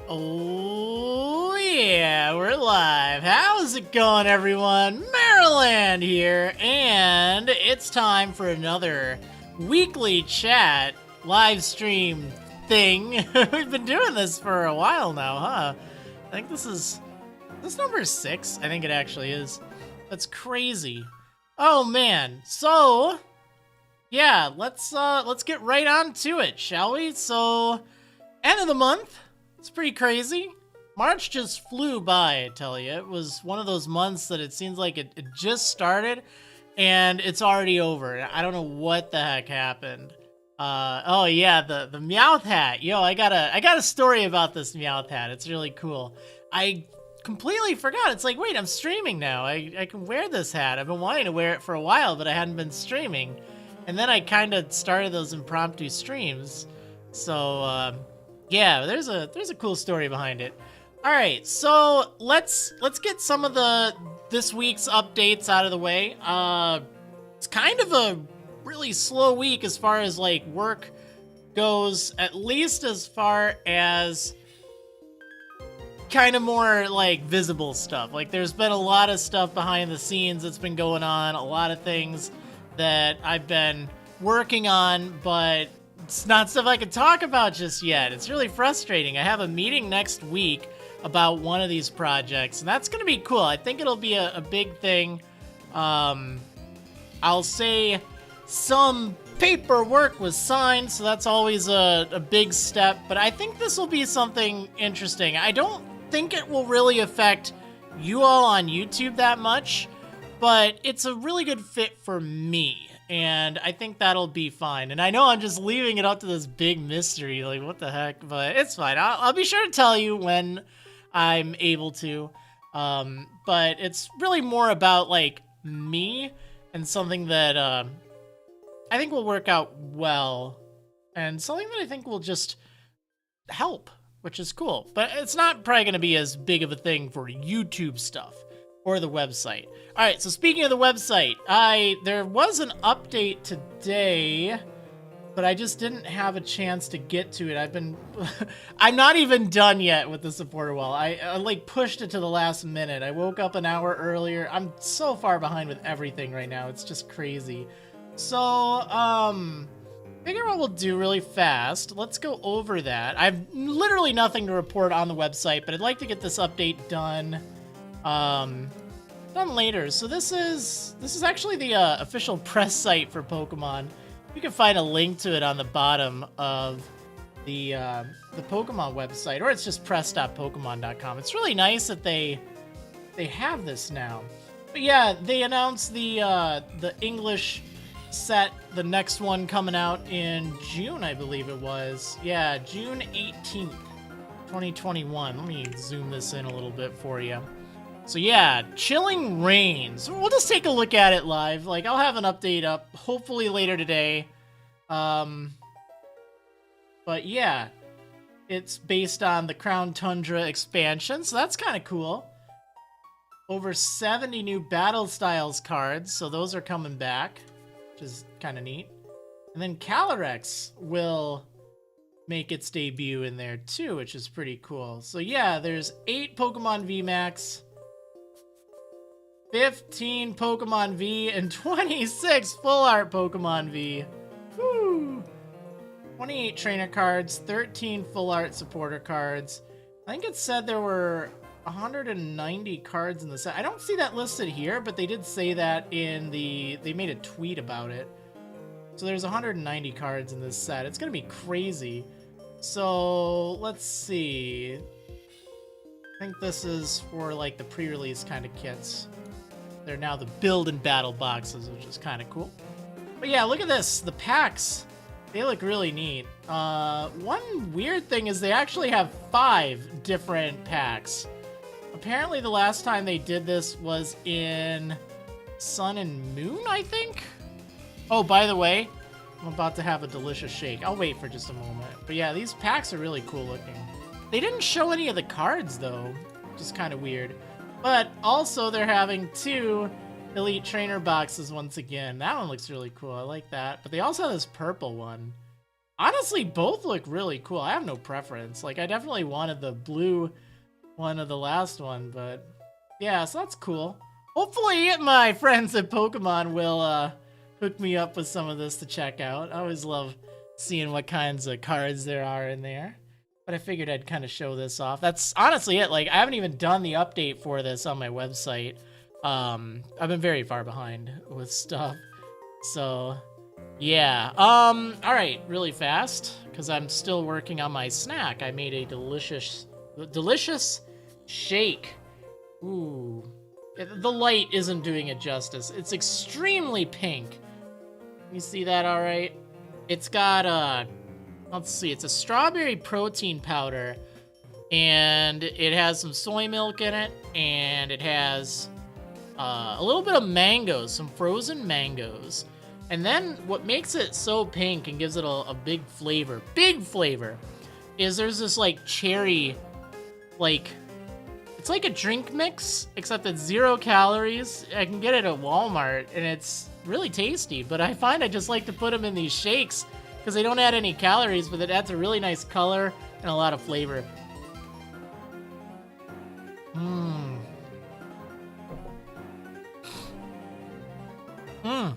Oh yeah, we're live. How's it going, everyone? Marriland here, and it's time for another weekly chat live stream thing. We've been doing this for a while now, huh? I think this is number 6. I think it actually is. That's crazy. Oh man. So yeah, let's get right on to it, shall we? So end of the month. It's pretty crazy. March just flew by, I tell you. It was one of those months that it seems like it just started and it's already over. I don't know what the heck happened. Oh yeah, the meowth hat. Yo, I got a story about this meowth hat. It's really cool. I completely forgot. It's like, wait, I'm streaming now. I can wear this hat. I've been wanting to wear it for a while, but I hadn't been streaming. And then I kind of started those impromptu streams. So, yeah, there's a cool story behind it. All right, so let's get some of this week's updates out of the way. It's kind of a really slow week as far as like work goes, at least as far as kind of more like visible stuff. Like there's been a lot of stuff behind the scenes that's been going on, a lot of things that I've been working on, but it's not stuff I can talk about just yet. It's really frustrating. I have a meeting next week about one of these projects, and that's going to be cool. I think it'll be a big thing. I'll say some paperwork was signed, so that's always a big step, but I think this will be something interesting. I don't think it will really affect you all on YouTube that much, but it's a really good fit for me. And I think that'll be fine. And I know I'm just leaving it up to this big mystery, like what the heck, but it's fine. I'll be sure to tell you when I'm able to. But it's really more about like me and something that I think will work out well and something that I think will just help, which is cool. But it's not probably going to be as big of a thing for YouTube stuff or the website. All right, so speaking of the website, there was an update today, but I just didn't have a chance to get to it. I'm not even done yet with the supporter wall. I like pushed it to the last minute. I woke up an hour earlier. I'm so far behind with everything right now. It's just crazy. So, figure what we'll do really fast. Let's go over that. I have literally nothing to report on the website, but I'd like to get this update done. Done later. So this is actually the official press site for Pokemon. You can find a link to it on the bottom of the Pokemon website, or it's just press.pokemon.com. It's really nice that they have this now. But yeah, they announced the English set, the next one coming out in June, I believe it was. Yeah, June 18th, 2021. Let me zoom this in a little bit for you. So yeah, Chilling Reigns. We'll just take a look at it live. Like, I'll have an update up, hopefully later today. But yeah, it's based on the Crown Tundra expansion, so that's kind of cool. Over 70 new Battle Styles cards, so those are coming back, which is kind of neat. And then Calyrex will make its debut in there too, which is pretty cool. So yeah, there's 8 Pokemon VMAX, 15 Pokemon V, and 26 Full Art Pokemon V. Woo! 28 trainer cards, 13 Full Art supporter cards. I think it said there were 190 cards in the set. I don't see that listed here, but they did say that they made a tweet about it. So there's 190 cards in this set. It's gonna be crazy. So let's see. I think this is for like the pre-release kind of kits. They're now the build and battle boxes, which is kind of cool. But yeah, look at this. The packs, they look really neat. One weird thing is they actually have 5 different packs. Apparently the last time they did this was in Sun and Moon, I think? Oh, by the way, I'm about to have a delicious shake. I'll wait for just a moment. But yeah, these packs are really cool looking. They didn't show any of the cards though, which is kind of weird. But also they're having 2 Elite Trainer boxes once again. That one looks really cool. I like that. But they also have this purple one. Honestly, both look really cool. I have no preference. Like, I definitely wanted the blue one of the last one, but yeah, so that's cool. Hopefully my friends at Pokemon will hook me up with some of this to check out. I always love seeing what kinds of cards there are in there. But I figured I'd kind of show this off. That's honestly it. Like, I haven't even done the update for this on my website. I've been very far behind with stuff. So, yeah. All right, really fast, because I'm still working on my snack. I made a delicious shake. Ooh. The light isn't doing it justice. It's extremely pink. You see that all right? It's got, let's see, it's a strawberry protein powder, and it has some soy milk in it, and it has a little bit of mangoes, some frozen mangoes. And then what makes it so pink and gives it a big flavor, is there's this like cherry, like, it's like a drink mix, except it's 0 calories. I can get it at Walmart, and it's really tasty, but I find I just like to put them in these shakes because they don't add any calories, but it adds a really nice color and a lot of flavor. Yeah,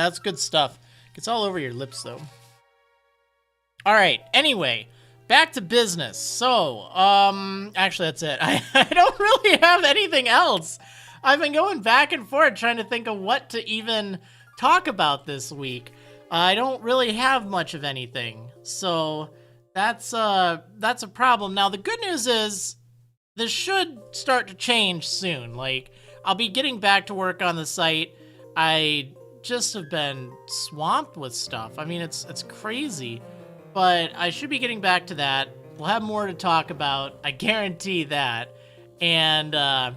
that's good stuff. It's all over your lips, though. All right, anyway, back to business. So, actually, that's it. I don't really have anything else. I've been going back and forth trying to think of what to even talk about this week. I don't really have much of anything, so that's a problem. Now, the good news is this should start to change soon. Like, I'll be getting back to work on the site. I just have been swamped with stuff. I mean, it's crazy, but I should be getting back to that. We'll have more to talk about. I guarantee that. And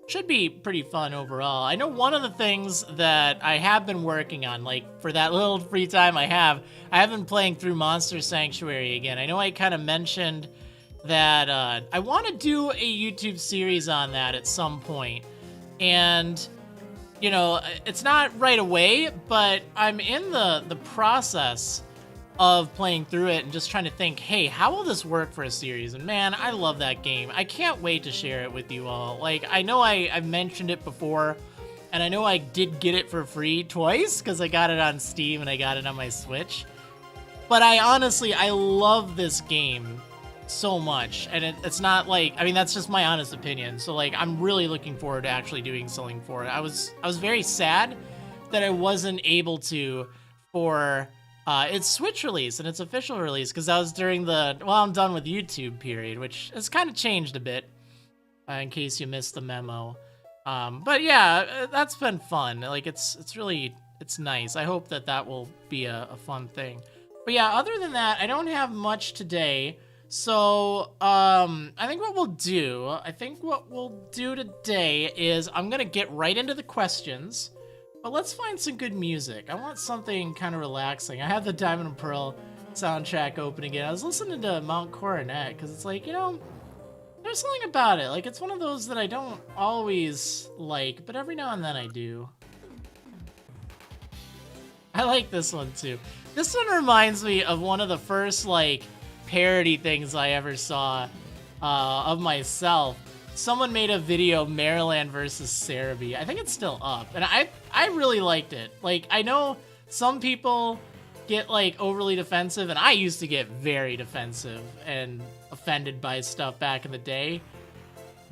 should be pretty fun overall. I know one of the things that I have been working on, like for that little free time I have been playing through Monster Sanctuary again. I know I kind of mentioned that I want to do a YouTube series on that at some point. And you know, it's not right away, but I'm in the process of playing through it and just trying to think, hey, how will this work for a series? And man, I love that game. I can't wait to share it with you all. Like, I know I've mentioned it before, and I know I did get it for free twice because I got it on Steam and I got it on my Switch. But I love this game so much, and it's not like, I mean, that's just my honest opinion. So like, I'm really looking forward to actually doing something for it. I was very sad that I wasn't able to for its Switch release and its official release, because that was during the I'm done with YouTube period, which has kind of changed a bit, in case you missed the memo. But yeah, that's been fun. Like, it's nice. I hope that will be a fun thing. But yeah, other than that, I don't have much today. So, I think what we'll do today is I'm gonna get right into the questions, but let's find some good music. I want something kind of relaxing. I have the Diamond and Pearl soundtrack open again. I was listening to Mount Coronet, because it's like, you know, there's something about it. Like, it's one of those that I don't always like, but every now and then I do. I like this one, too. This one reminds me of one of the first, like, parody things I ever saw of myself. Someone made a video, Marriland versus Cerebi. I think it's still up, and I really liked it. Like, I know some people get like overly defensive, and I used to get very defensive and offended by stuff back in the day.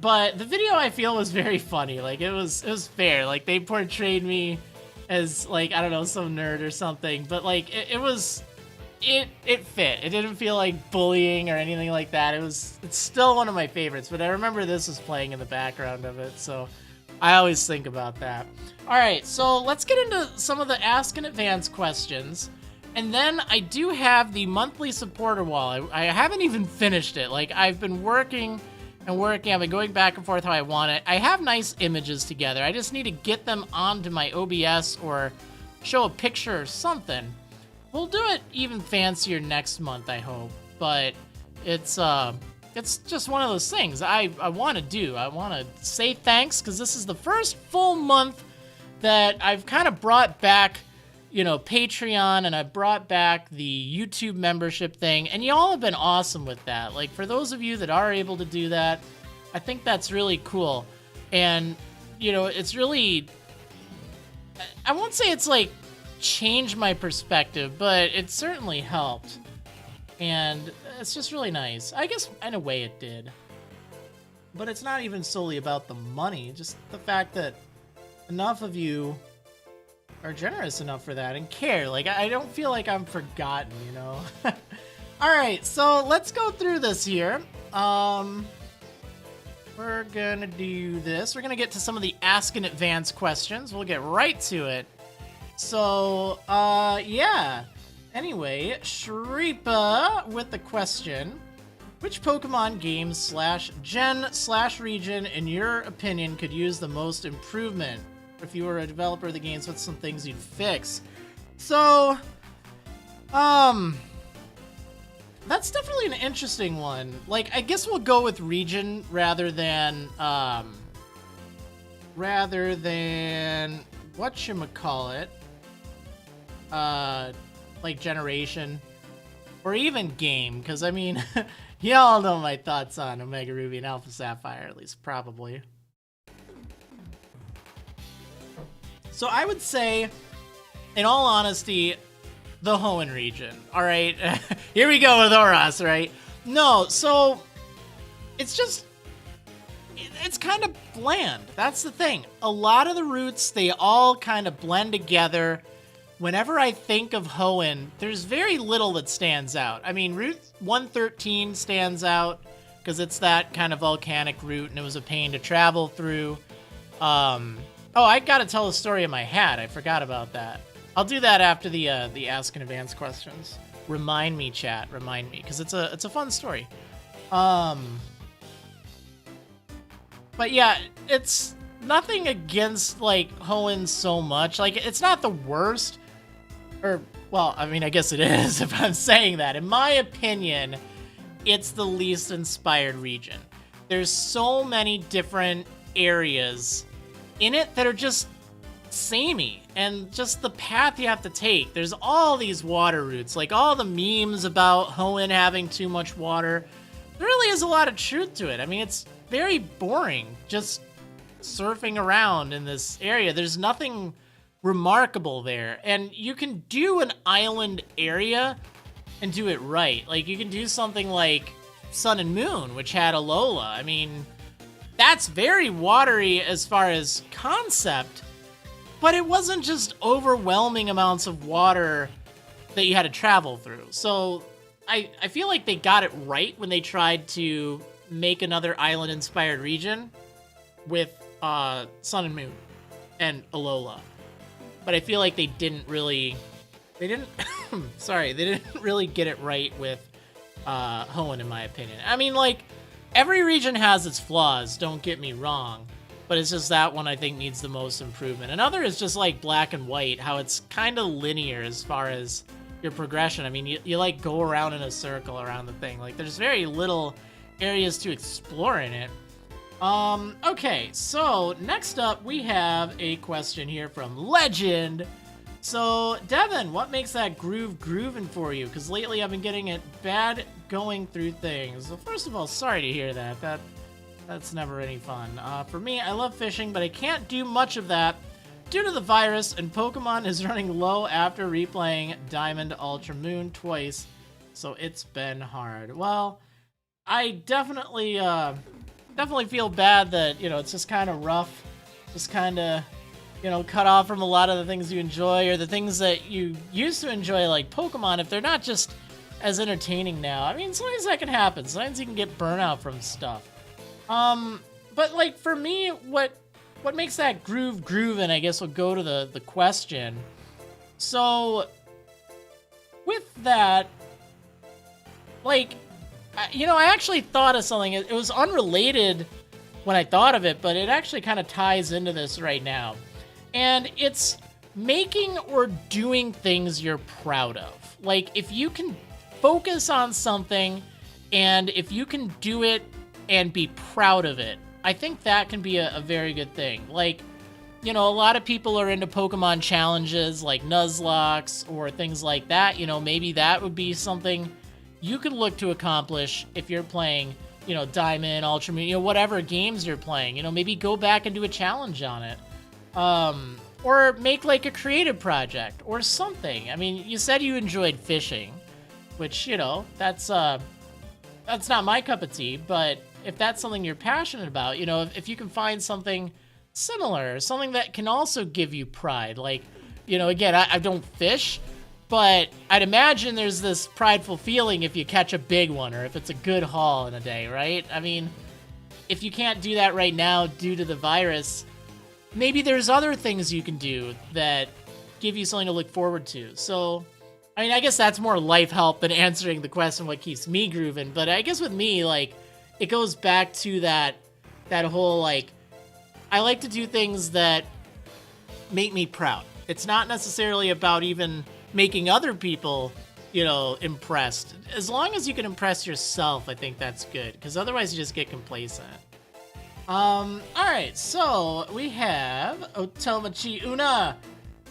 But the video, I feel, was very funny. Like, it was fair. Like, they portrayed me as, like, I don't know, some nerd or something, but like it fit. It didn't feel like bullying or anything like that. It's still one of my favorites, but I remember this was playing in the background of it, so I always think about that. All right, so let's get into some of the Ask in Advance questions, and then I do have the monthly supporter wall. I haven't even finished it. Like, I've been working and working. I've been going back and forth how I want it. I have nice images together. I just need to get them onto my OBS or show a picture or something. We'll do it even fancier next month, I hope. But it's just one of those things I want to do. I want to say thanks, because this is the first full month that I've kind of brought back, Patreon, and I brought back the YouTube membership thing, and y'all have been awesome with that. Like, for those of you that are able to do that, I think that's really cool. And, it's really, I won't say it's like changed my perspective, but it certainly helped. And it's just really nice. I guess in a way it did. But it's not even solely about the money, just the fact that enough of you are generous enough for that and care. Like, I don't feel like I'm forgotten, Alright, so let's go through this here. We're gonna do this. We're gonna get to some of the Ask in Advance questions. We'll get right to it. So, yeah. Anyway, Shripa with the question: which Pokemon game /gen/region, in your opinion, could use the most improvement? If you were a developer of the games, what's some things you'd fix? So, that's definitely an interesting one. Like, I guess we'll go with region rather than whatchamacallit, like generation, or even game, because I mean, y'all know my thoughts on Omega Ruby and Alpha Sapphire, at least probably. So I would say, in all honesty, the Hoenn region. All right, here we go with Oras, right? No, so it's kind of bland. That's the thing. A lot of the routes, they all kind of blend together. Whenever I think of Hoenn, there's very little that stands out. I mean, Route 113 stands out because it's that kind of volcanic route, and it was a pain to travel through. Oh, I gotta tell a story of my hat. I forgot about that. I'll do that after the Ask in Advance questions. Remind me, chat. Remind me, because it's a fun story. But yeah, it's nothing against like Hoenn so much. Like, it's not the worst. Or, well, I mean, I guess it is if I'm saying that. In my opinion, it's the least inspired region. There's so many different areas in it that are just samey, and just the path you have to take. There's all these water routes, like all the memes about Hoenn having too much water. There really is a lot of truth to it. I mean, it's very boring just surfing around in this area. There's nothing remarkable there, and you can do an island area and do it right. Like, you can do something like Sun and Moon, which had Alola. I mean, that's very watery as far as concept, but it wasn't just overwhelming amounts of water that you had to travel through. So I feel like they got it right when they tried to make another island-inspired region with Sun and Moon and Alola. But I feel like they didn't really get it right with Hoenn, in my opinion. I mean, like, every region has its flaws, don't get me wrong, but it's just that one I think needs the most improvement. Another is just like Black and White, how it's kind of linear as far as your progression. I mean, you like go around in a circle around the thing. Like, there's very little areas to explore in it. Okay, so next up we have a question here from Legend. So, Devin, what makes that groove grooving for you? Because lately I've been getting it bad going through things. So first of all, sorry to hear that. That's never any fun. For me, I love fishing, but I can't do much of that due to the virus, and Pokemon is running low after replaying Diamond Ultra Moon twice, so it's been hard. Well, I definitely feel bad that, it's just kind of rough, just kind of, cut off from a lot of the things you enjoy, or the things that you used to enjoy, like Pokemon, if they're not just as entertaining now. I mean, sometimes that can happen. Sometimes you can get burnout from stuff. But like for me, what makes that grooving, I guess we'll go to the question. So with that, like, I actually thought of something. It was unrelated when I thought of it, but it actually kind of ties into this right now. And it's making or doing things you're proud of. Like, if you can focus on something, and if you can do it and be proud of it, I think that can be a very good thing. Like, you know, a lot of people are into Pokemon challenges like Nuzlocke or things like that. You know, maybe that would be something you could look to accomplish if you're playing, you know, Diamond, Ultra Moon, you know, whatever games you're playing. You know, maybe go back and do a challenge on it. Or make like a creative project or something. I mean, you said you enjoyed fishing, which, you know, that's not my cup of tea, but if that's something you're passionate about, you know, if you can find something similar, something that can also give you pride, like, you know, again, I don't fish, but I'd imagine there's this prideful feeling if you catch a big one or if it's a good haul in a day, right? I mean, if you can't do that right now due to the virus, maybe there's other things you can do that give you something to look forward to. So, I mean, I guess that's more life help than answering the question what keeps me grooving. But I guess with me, like, it goes back to that whole, like, I like to do things that make me proud. It's not necessarily about even making other people, you know, impressed. As long as you can impress yourself, I think that's good. Because otherwise you just get complacent. Alright, so we have Otelmachi Una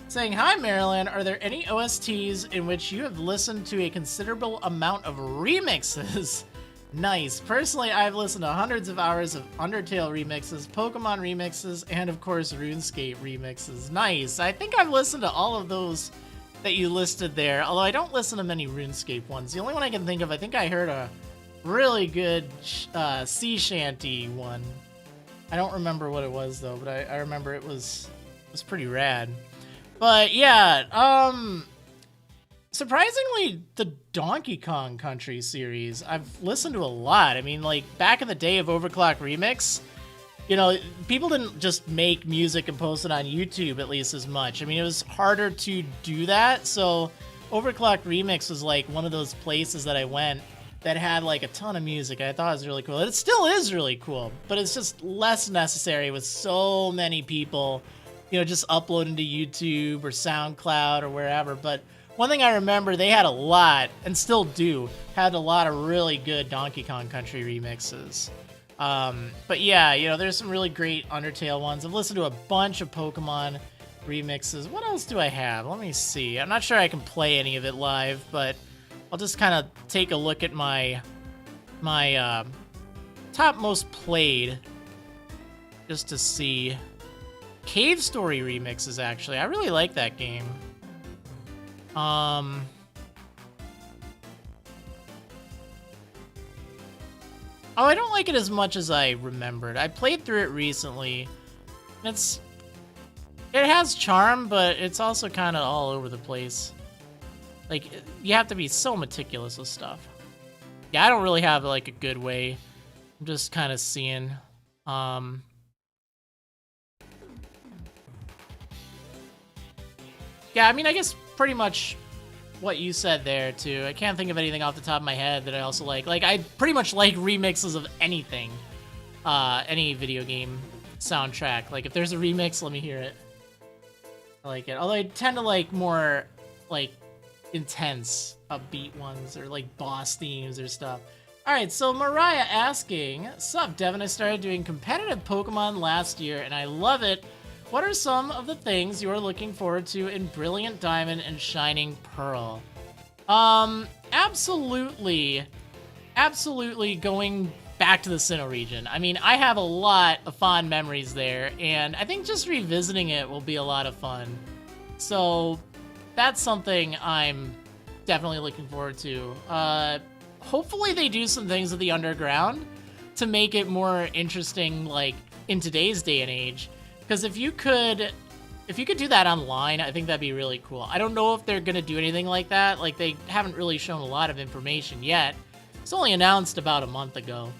saying, "Hi Marriland, are there any OSTs in which you have listened to a considerable amount of remixes?" Nice. Personally, I've listened to hundreds of hours of Undertale remixes, Pokemon remixes, and of course RuneScape remixes. Nice. I think I've listened to all of those that you listed there, although I don't listen to many RuneScape ones. The only one I can think of, I think I heard a really good sea shanty one. I don't remember what it was though, but I remember it was pretty rad. But yeah, surprisingly, the Donkey Kong Country series, I've listened to a lot. I mean, like, back in the day of Overclock Remix, you know, people didn't just make music and post it on YouTube at least as much. I mean, it was harder to do that, so Overclock Remix was, like, one of those places that I went that had, like, a ton of music. I thought it was really cool. It still is really cool, but it's just less necessary with so many people, you know, just uploading to YouTube or SoundCloud or wherever. But one thing I remember, they had a lot, and still do, had a lot of really good Donkey Kong Country remixes. But yeah, you know, there's some really great Undertale ones. I've listened to a bunch of Pokemon remixes. What else do I have? Let me see. I'm not sure I can play any of it live, but I'll just kind of take a look at my top most played just to see. Cave Story remixes, actually. I really like that game. Oh, I don't like it as much as I remembered. I played through it recently. It has charm, but it's also kind of all over the place. Like, you have to be so meticulous with stuff. Yeah, I don't really have, like, a good way. I'm just kind of seeing. Yeah, I mean, I guess pretty much what you said there, too. I can't think of anything off the top of my head that I also like. Like, I pretty much like remixes of anything. Any video game soundtrack. Like, if there's a remix, let me hear it. I like it. Although I tend to like more, like, intense, upbeat ones, or, like, boss themes or stuff. Alright, so Mariah asking, "Sup, Devin, I started doing competitive Pokemon last year, and I love it. What are some of the things you are looking forward to in Brilliant Diamond and Shining Pearl?" Absolutely going back to the Sinnoh region. I mean, I have a lot of fond memories there, and I think just revisiting it will be a lot of fun. So that's something I'm definitely looking forward to. Hopefully they do some things with the underground to make it more interesting, like, in today's day and age. Because if you could do that online, I think that'd be really cool. I don't know if they're gonna do anything like that. Like, they haven't really shown a lot of information yet. It's only announced about a month ago.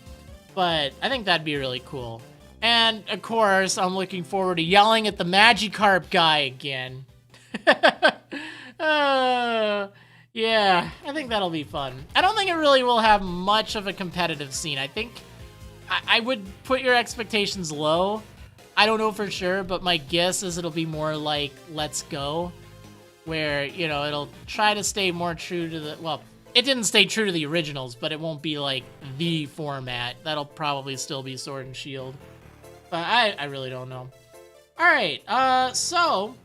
But I think that'd be really cool. And, of course, I'm looking forward to yelling at the Magikarp guy again. Yeah, I think that'll be fun. I don't think it really will have much of a competitive scene. I think I would put your expectations low. I don't know for sure, but my guess is it'll be more like Let's Go, where, you know, it'll try to stay more true to the, well, it didn't stay true to the originals, but it won't be like the format. That'll probably still be Sword and Shield. But I really don't know. All right, so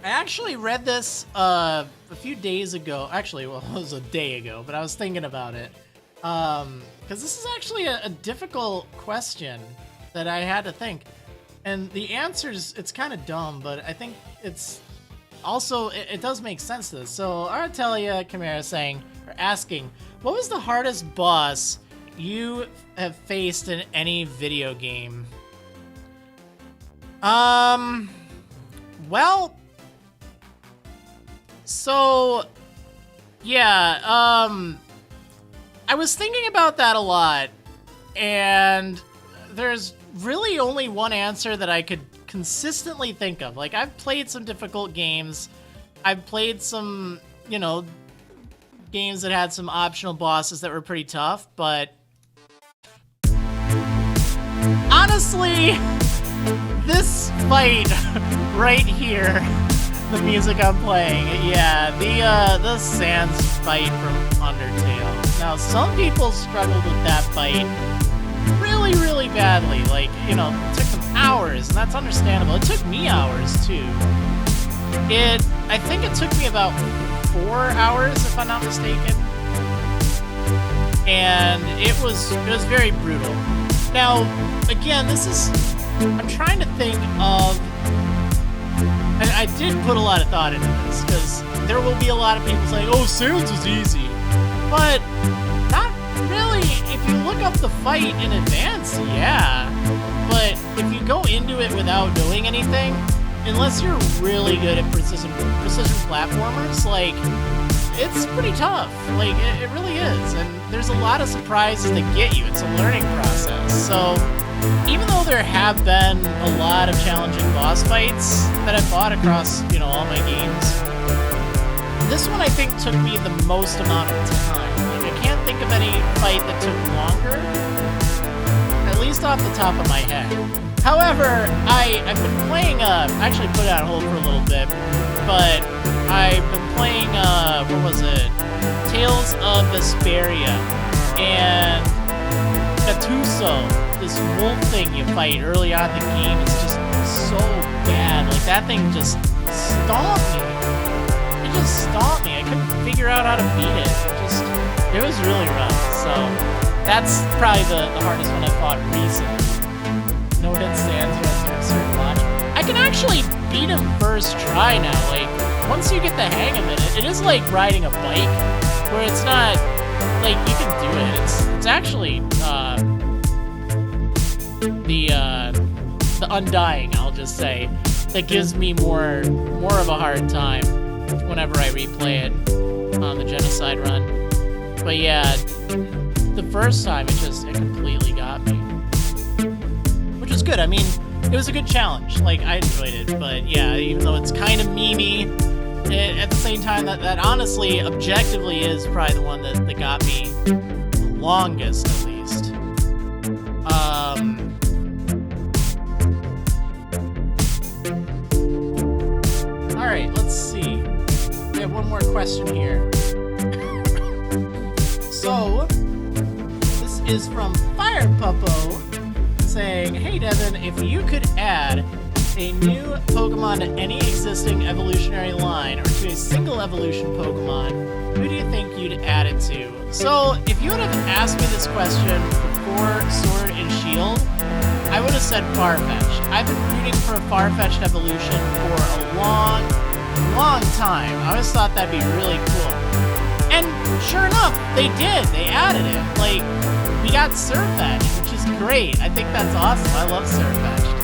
I actually read this a few days ago. Actually, well, it was a day ago, but I was thinking about it. Because this is actually a difficult question that I had to think. And the answers, it's kind of dumb, but I think it's also, it does make sense to this. So Aratelia Chimera asking, what was the hardest boss you have faced in any video game? Well, so, yeah, I was thinking about that a lot, and there's really only one answer that I could consistently think of. Like, I've played some difficult games. I've played some, you know, games that had some optional bosses that were pretty tough, but honestly, this fight right here, the music I'm playing, yeah, the Sans fight from Undertale. Now, some people struggled with that fight really, really badly. Like, you know, it took them hours, and that's understandable. It took me hours, too. I think it took me about 4 hours, if I'm not mistaken. And it was very brutal. Now, again, I'm trying to think of, and I did put a lot of thought into this, because there will be a lot of people saying, oh, Sans is easy. But not really. If you look up the fight in advance, yeah. But if you go into it without doing anything, unless you're really good at precision platformers, like, it's pretty tough. Like, it really is. And there's a lot of surprises that get you. It's a learning process. So even though there have been a lot of challenging boss fights that I've fought across, you know, all my games, this one I think took me the most amount of time. Like, I can't think of any fight that took longer, at least off the top of my head. However, I've been playing, actually put it on hold for a little bit, but I've been playing, what was it? Tales of Vesperia, and Gattuso, this wolf thing you fight early on in the game, is just so bad. Like, that thing just stomped me. It just stomped me. I couldn't figure out how to beat it. It was really rough. So that's probably the hardest one I fought recently. No hit stands or a certain launch. I can actually beat him first try now. Like, once you get the hang of it, it is like riding a bike, where it's not like you can do it. It's actually the Undying, I'll just say, that gives me more of a hard time whenever I replay it on the Genocide run. But yeah, the first time it completely got me, which was good. I mean, it was a good challenge. Like, I enjoyed it. But yeah, even though it's kind of memey, at the same time, that honestly, objectively, is probably the one that got me the longest, at least. Alright, let's see. We have one more question here. So, this is from Fire Puppo, saying, hey Devin, if you could add a new Pokemon to any existing evolutionary line, or to a single evolution Pokemon, who do you think you'd add it to? So, if you would have asked me this question before Sword and Shield, I would have said Farfetch'd. I've been rooting for a Farfetch'd evolution for a long, long time. I always thought that'd be really cool. And sure enough, they did. They added it. Like, we got Surfetch'd, which is great. I think that's awesome. I love Surfetch'd.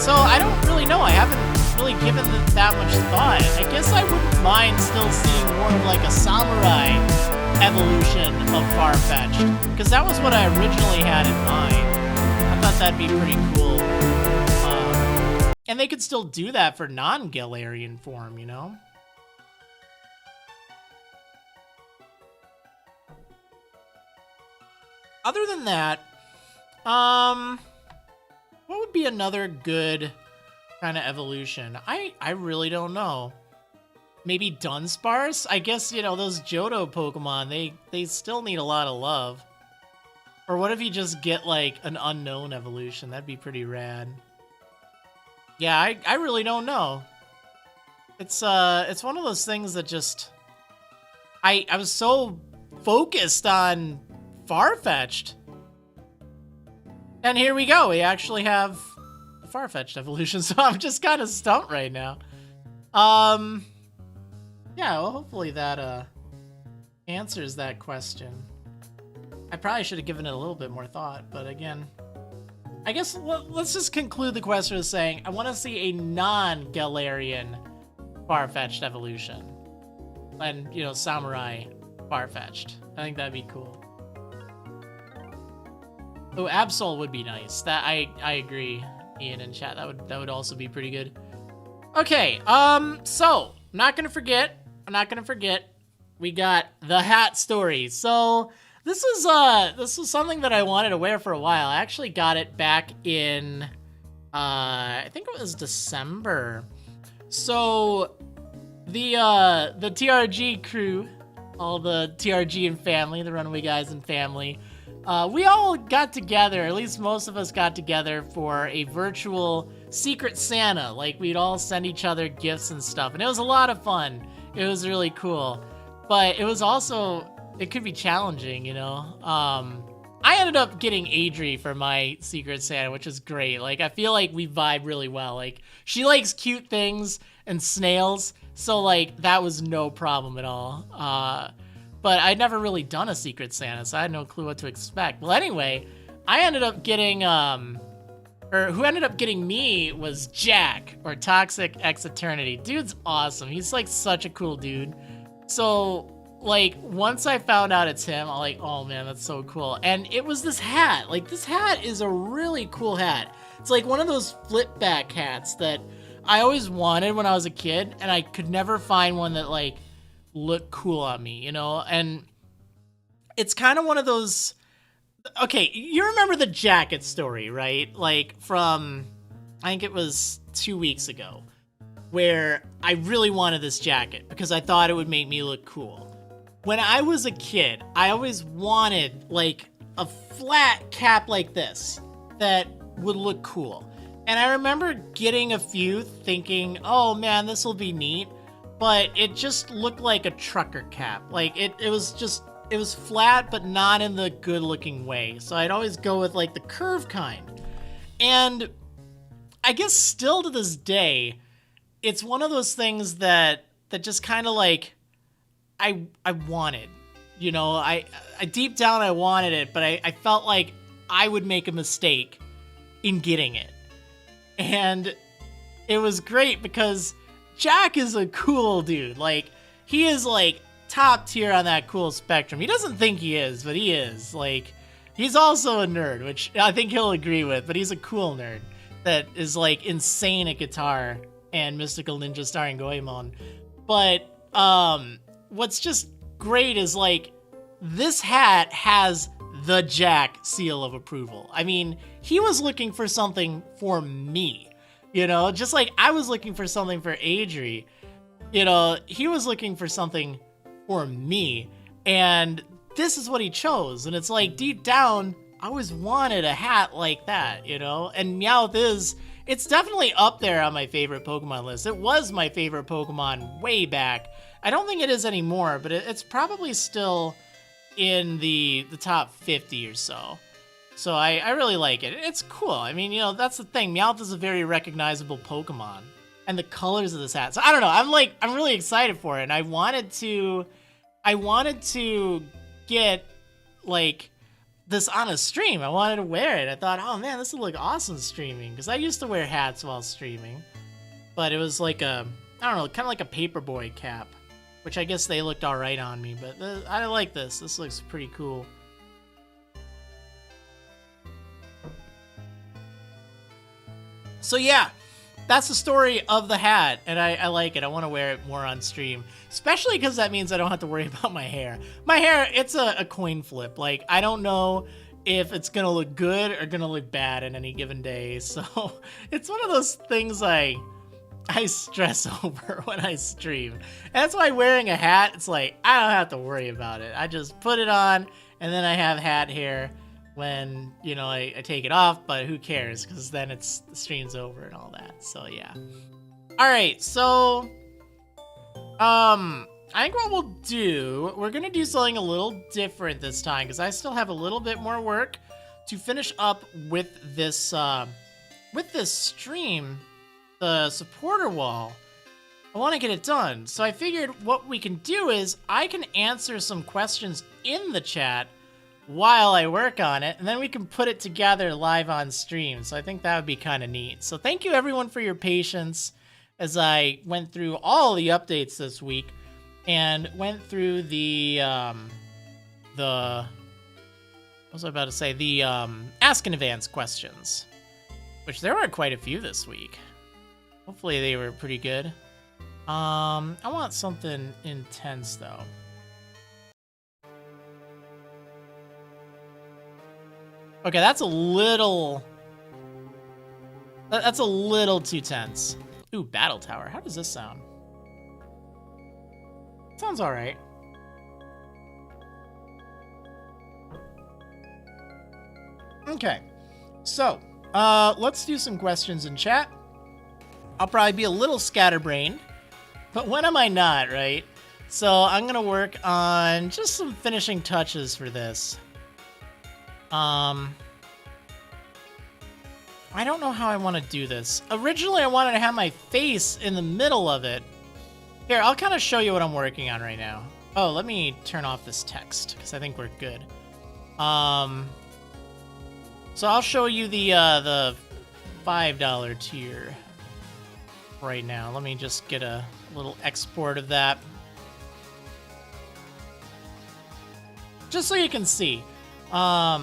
So I don't really know. I haven't really given it that much thought. I guess I wouldn't mind still seeing more of like a samurai evolution of Farfetch'd, because that was what I originally had in mind. I thought that'd be pretty cool. And they could still do that for non-Galarian form, you know? Other than that, what would be another good kind of evolution? I really don't know. Maybe Dunsparce? I guess, you know, those Johto Pokemon, they still need a lot of love. Or what if you just get like an unknown evolution? That'd be pretty rad. Yeah, I really don't know. It's one of those things that just I was so focused on Farfetch'd. And here we go. We actually have the Farfetch'd evolution, so I'm just kind of stumped right now. Yeah, well, hopefully that answers that question. I probably should have given it a little bit more thought, but again, I guess let's just conclude the question with saying I want to see a non-Galarian Farfetch'd evolution. And, you know, Samurai Farfetch'd. I think that'd be cool. Oh, Absol would be nice. That I agree, Ian in chat. That would also be pretty good. Okay, so I'm not gonna forget. We got the hat story. So this was something that I wanted to wear for a while. I actually got it back in I think it was December. So the TRG crew, all the TRG and family, the Runaway Guys and family, we all got together, at least most of us got together for a virtual Secret Santa. Like, we'd all send each other gifts and stuff, and it was a lot of fun. It was really cool, but it was also, it could be challenging, you know? I ended up getting Adri for my Secret Santa, which is great. Like, I feel like we vibe really well. Like, she likes cute things and snails, so, like, that was no problem at all. But I'd never really done a Secret Santa, so I had no clue what to expect. Well, anyway, I ended up getting, or who ended up getting me was Jack, or Toxic X Eternity. Dude's awesome. He's, like, such a cool dude. So, like, once I found out it's him, I'm like, oh man, that's so cool. And it was this hat. Like, this hat is a really cool hat. It's like one of those flip back hats that I always wanted when I was a kid, and I could never find one that, like, looked cool on me, you know? And it's kind of one of those, okay, you remember the jacket story, right? Like, from, I think it was 2 weeks ago, where I really wanted this jacket because I thought it would make me look cool. When I was a kid, I always wanted, like, a flat cap like this that would look cool. And I remember getting a few thinking, oh man, this will be neat. But it just looked like a trucker cap. Like, it was flat, but not in the good looking way. So I'd always go with, like, the curve kind. And I guess still to this day, it's one of those things that just kind of, like, I wanted, you know, I deep down I wanted it, but I felt like I would make a mistake in getting it. And it was great because Jack is a cool dude. Like, he is, like, top tier on that cool spectrum. He doesn't think he is, but he is. Like, he's also a nerd, which I think he'll agree with, but he's a cool nerd that is, like, insane at guitar and Mystical Ninja starring Goemon. But, what's just great is, like, this hat has the Jack seal of approval. I mean, he was looking for something for me, you know, just like I was looking for something for Adri, you know, he was looking for something for me, and this is what he chose. And it's like, deep down, I always wanted a hat like that, you know, and Meowth it's definitely up there on my favorite Pokemon list. It was my favorite Pokemon way back. I don't think it is anymore, but it's probably still in the top 50 or so. So I really like it. It's cool. I mean, you know, that's the thing. Meowth is a very recognizable Pokemon. And the colors of this hat. So I don't know. I'm really excited for it. And I wanted to get, like, this on a stream. I wanted to wear it. I thought, oh man, this would look awesome streaming. Because I used to wear hats while streaming. But it was like a, I don't know, kind of like a paperboy cap. Which I guess they looked alright on me. But I like this. This looks pretty cool. So yeah, that's the story of the hat, and I like it. I want to wear it more on stream, especially because that means I don't have to worry about my hair. My hair, it's a coin flip. Like, I don't know if it's gonna look good or gonna look bad in any given day. So it's one of those things I stress over when I stream. And that's why wearing a hat, it's like, I don't have to worry about it. I just put it on, and then I have hat hair when, you know, I take it off, but who cares? Because then the stream's over and all that. So yeah. All right, so I think what we'll do, we're gonna do something a little different this time because I still have a little bit more work to finish up with this stream, the supporter wall. I want to get it done, so I figured what we can do is I can answer some questions in the chat while I work on it, and then we can put it together live on stream. So I think that would be kind of neat. So thank you everyone for your patience as I went through all the updates this week and went through the what was I about to say? The Ask in Advance questions, which there were quite a few this week. Hopefully they were pretty good. I want something intense though. Okay, that's a little too tense. Ooh, Battle Tower. How does this sound? Sounds all right. Okay, so let's do some questions in chat. I'll probably be a little scatterbrained, but when am I not, right? So I'm gonna work on just some finishing touches for this. I don't know how I want to do this. Originally, I wanted to have my face in the middle of it. Here, I'll kind of show you what I'm working on right now. Oh, let me turn off this text, because I think we're good. So I'll show you the $5 tier right now. Let me just get a little export of that. Just so you can see. How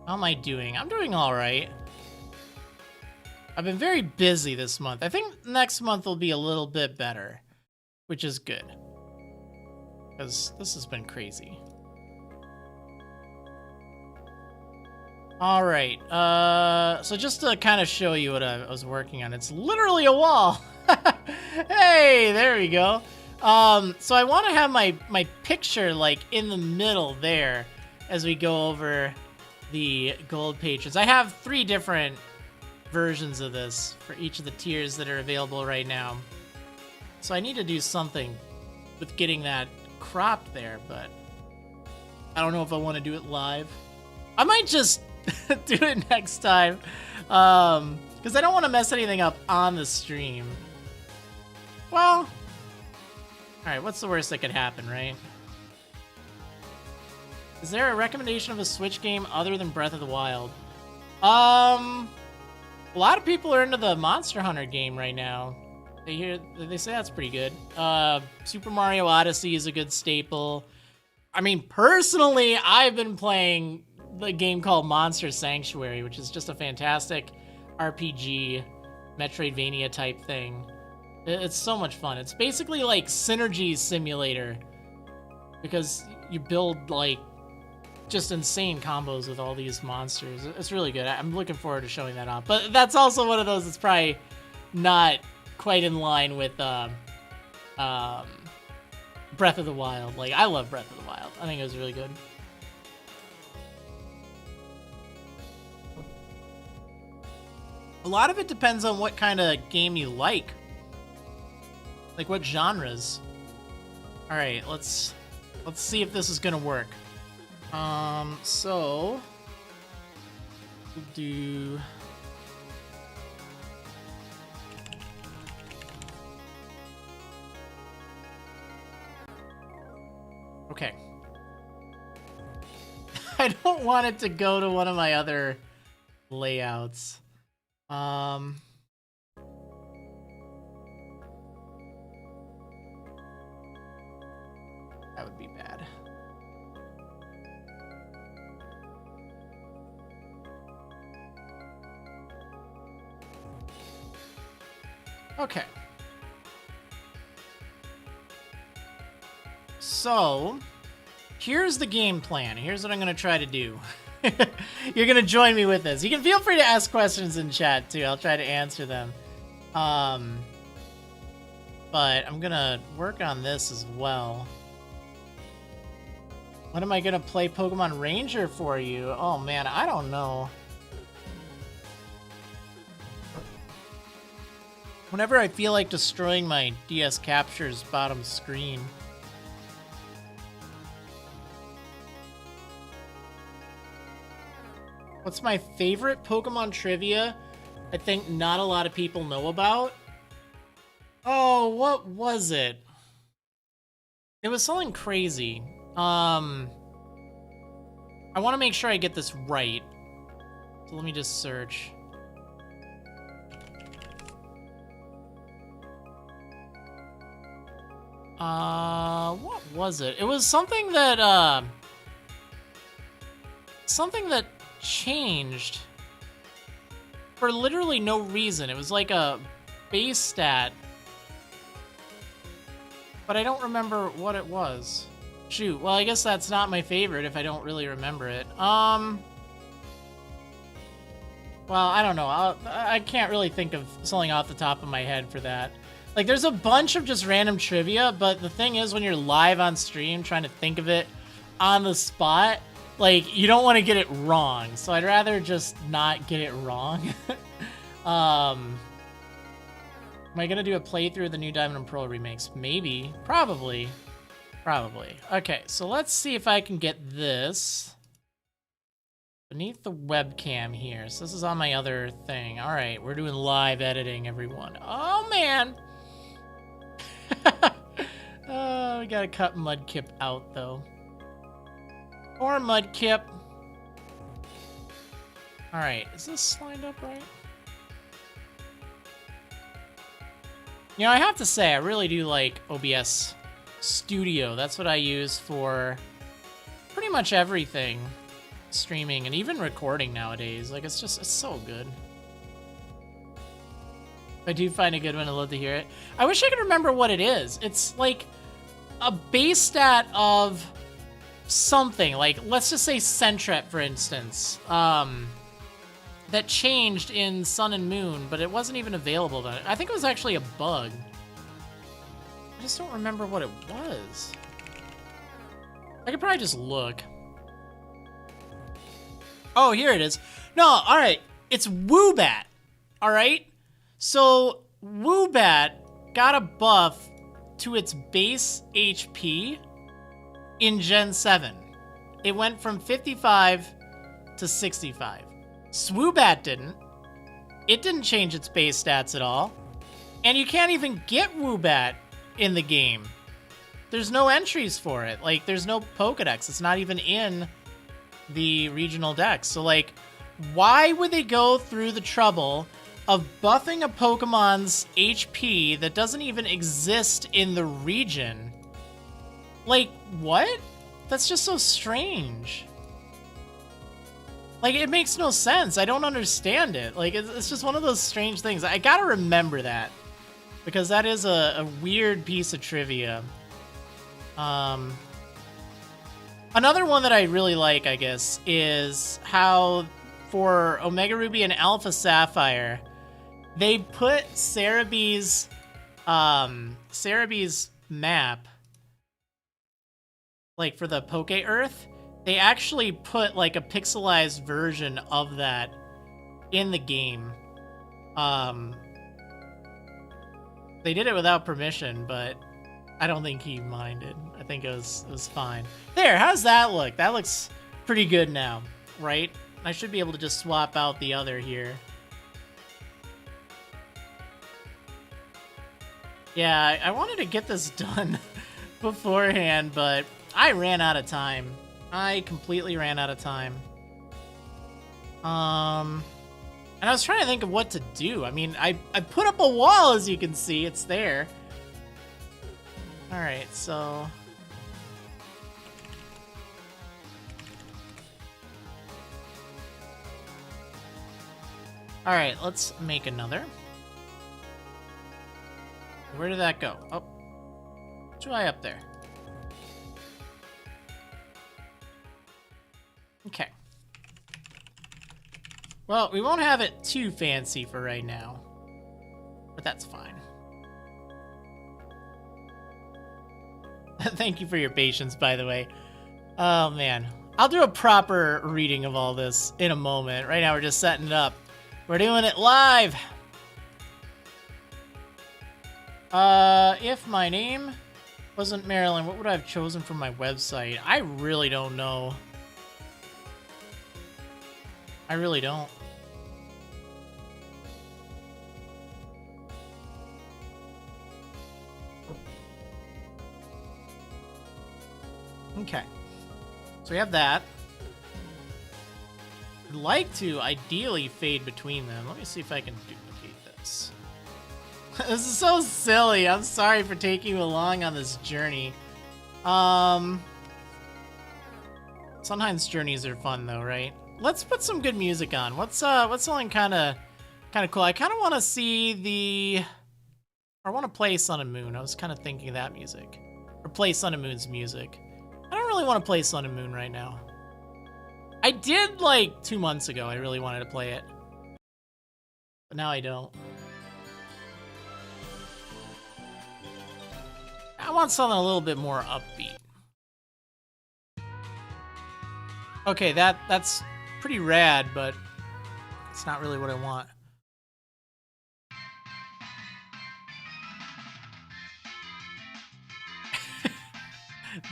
am I doing? I'm doing all right. I've been very busy this month. I think next month will be a little bit better, which is good. Because this has been crazy. All right. So just to kind of show you what I was working on, it's literally a wall. Hey, there we go. So I want to have my picture like in the middle there as we go over the gold patrons. I have 3 different versions of this for each of the tiers that are available right now. So I need to do something with getting that cropped there, but I don't know if I want to do it live. I might just do it next time, because I don't want to mess anything up on the stream. Well, all right, what's the worst that could happen, right? Is there a recommendation of a Switch game other than Breath of the Wild? A lot of people are into the Monster Hunter game right now. They say that's pretty good. Super Mario Odyssey is a good staple. I mean, personally, I've been playing the game called Monster Sanctuary, which is just a fantastic RPG, Metroidvania type thing. It's so much fun. It's basically like Synergy Simulator, because you build like just insane combos with all these monsters. It's really good. I'm looking forward to showing that off. But that's also one of those that's probably not quite in line with Breath of the Wild. Like, I love Breath of the Wild. I think it was really good. A lot of it depends on what kind of game you like. Like what genres. All right, let's see if this is gonna work. So we'll do. Okay. I don't want it to go to one of my other layouts. That would be bad. Okay. So, here's the game plan. Here's what I'm going to try to do. You're going to join me with this. You can feel free to ask questions in chat, too. I'll try to answer them. But I'm going to work on this as well. When am I gonna play Pokemon Ranger for you? Oh man, I don't know. Whenever I feel like destroying my DS Capture's bottom screen. What's my favorite Pokemon trivia? I think not a lot of people know about. Oh, what was it? It was something crazy. I want to make sure I get this right. So let me just search. What was it? It was something that, something that changed for literally no reason. It was like a base stat, but I don't remember what it was. Shoot, well, I guess that's not my favorite if I don't really remember it. Well, I don't know. I can't really think of something off the top of my head for that. Like, there's a bunch of just random trivia, but the thing is, when you're live on stream trying to think of it on the spot, like, you don't want to get it wrong. So I'd rather just not get it wrong. Am I going to do a playthrough of the new Diamond and Pearl remakes? Maybe. Probably. Probably. Okay, so let's see if I can get this beneath the webcam here. So this is on my other thing. All right, we're doing live editing, everyone. Oh, man. Oh, we gotta cut Mudkip out, though. Or Mudkip. All right, is this lined up right? You know, I have to say, I really do like OBS Studio. That's what I use for pretty much everything. Streaming and even recording nowadays. Like, it's so good. If I do find a good one, I'd love to hear it. I wish I could remember what it is. It's like a base stat of something. Like, let's just say Sentret, for instance. That changed in Sun and Moon, but it wasn't even available then. I think it was actually a bug. I just don't remember what it was. I could probably just look. Oh, here it is. No, all right. It's Woobat. All right? So, Woobat got a buff to its base HP in Gen 7. It went from 55 to 65. Swoobat didn't. It didn't change its base stats at all. And you can't even get Woobat in the game. There's no entries for it. Like, there's no Pokedex. It's not even in the regional dex. So, like, why would they go through the trouble of buffing a Pokemon's HP that doesn't even exist in the region? Like, what? That's just so strange. Like, it makes no sense. I don't understand it. Like, it's just one of those strange things. I gotta remember that, because that is a weird piece of trivia. Another one that I really like, I guess, is how for Omega Ruby and Alpha Sapphire, they put Cerebee's map, like for the Poke Earth, they actually put like a pixelized version of that in the game. They did it without permission, but I don't think he minded. I think it was fine. There, how's that look? That looks pretty good now, right? I should be able to just swap out the other here. Yeah, I wanted to get this done beforehand, but I ran out of time. I completely ran out of time. And I was trying to think of what to do. I mean, I put up a wall, as you can see. It's there. Alright, so... Alright, let's make another. Where did that go? Oh. Too high up there. Okay. Well, we won't have it too fancy for right now. But that's fine. Thank you for your patience, by the way. Oh, man. I'll do a proper reading of all this in a moment. Right now, we're just setting it up. We're doing it live. If my name wasn't Maryland, what would I have chosen for my website? I really don't know. I really don't. Okay. So we have that. I'd like to ideally fade between them. Let me see if I can duplicate this. This is so silly. I'm sorry for taking you along on this journey. Sometimes journeys are fun though, right? Let's put some good music on. What's something kind of cool? I kind of want to see the, or I want to play Sun and Moon. I was kind of thinking of that music, or play Sun and Moon's music. I don't really want to play Sun and Moon right now. I did like 2 months ago. I really wanted to play it, but now I don't. I want something a little bit more upbeat. Okay, that's pretty rad, but it's not really what I want.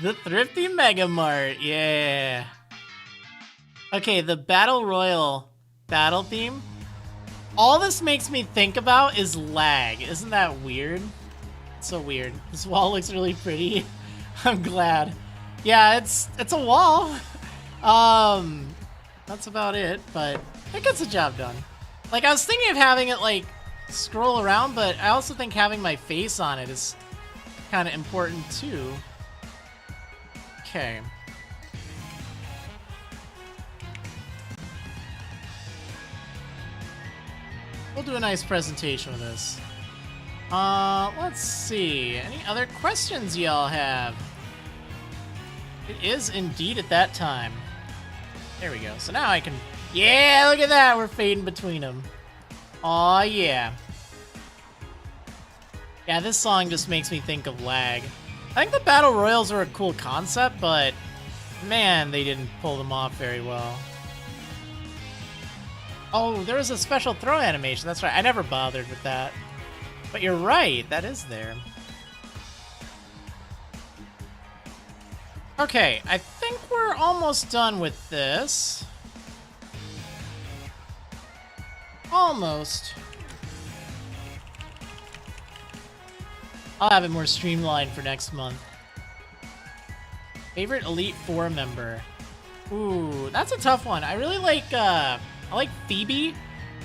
The Thrifty Mega Mart, yeah. Okay, the Battle Royale battle theme. All this makes me think about is lag. Isn't that weird? It's so weird. This wall looks really pretty. I'm glad. Yeah, it's a wall. That's about it, but it gets the job done. Like, I was thinking of having it, like, scroll around, but I also think having my face on it is kind of important, too. Okay. We'll do a nice presentation with this. Let's see. Any other questions y'all have? It is indeed at that time. There we go. So now I can... Yeah, look at that! We're fading between them. Aw, yeah. Yeah, this song just makes me think of lag. I think the Battle Royals are a cool concept, but... man, they didn't pull them off very well. Oh, there was a special throw animation. That's right. I never bothered with that. But you're right. That is there. Okay, I think we're almost done with this. Almost. I'll have it more streamlined for next month. Favorite Elite Four member? Ooh, that's a tough one. I really like, I like Phoebe,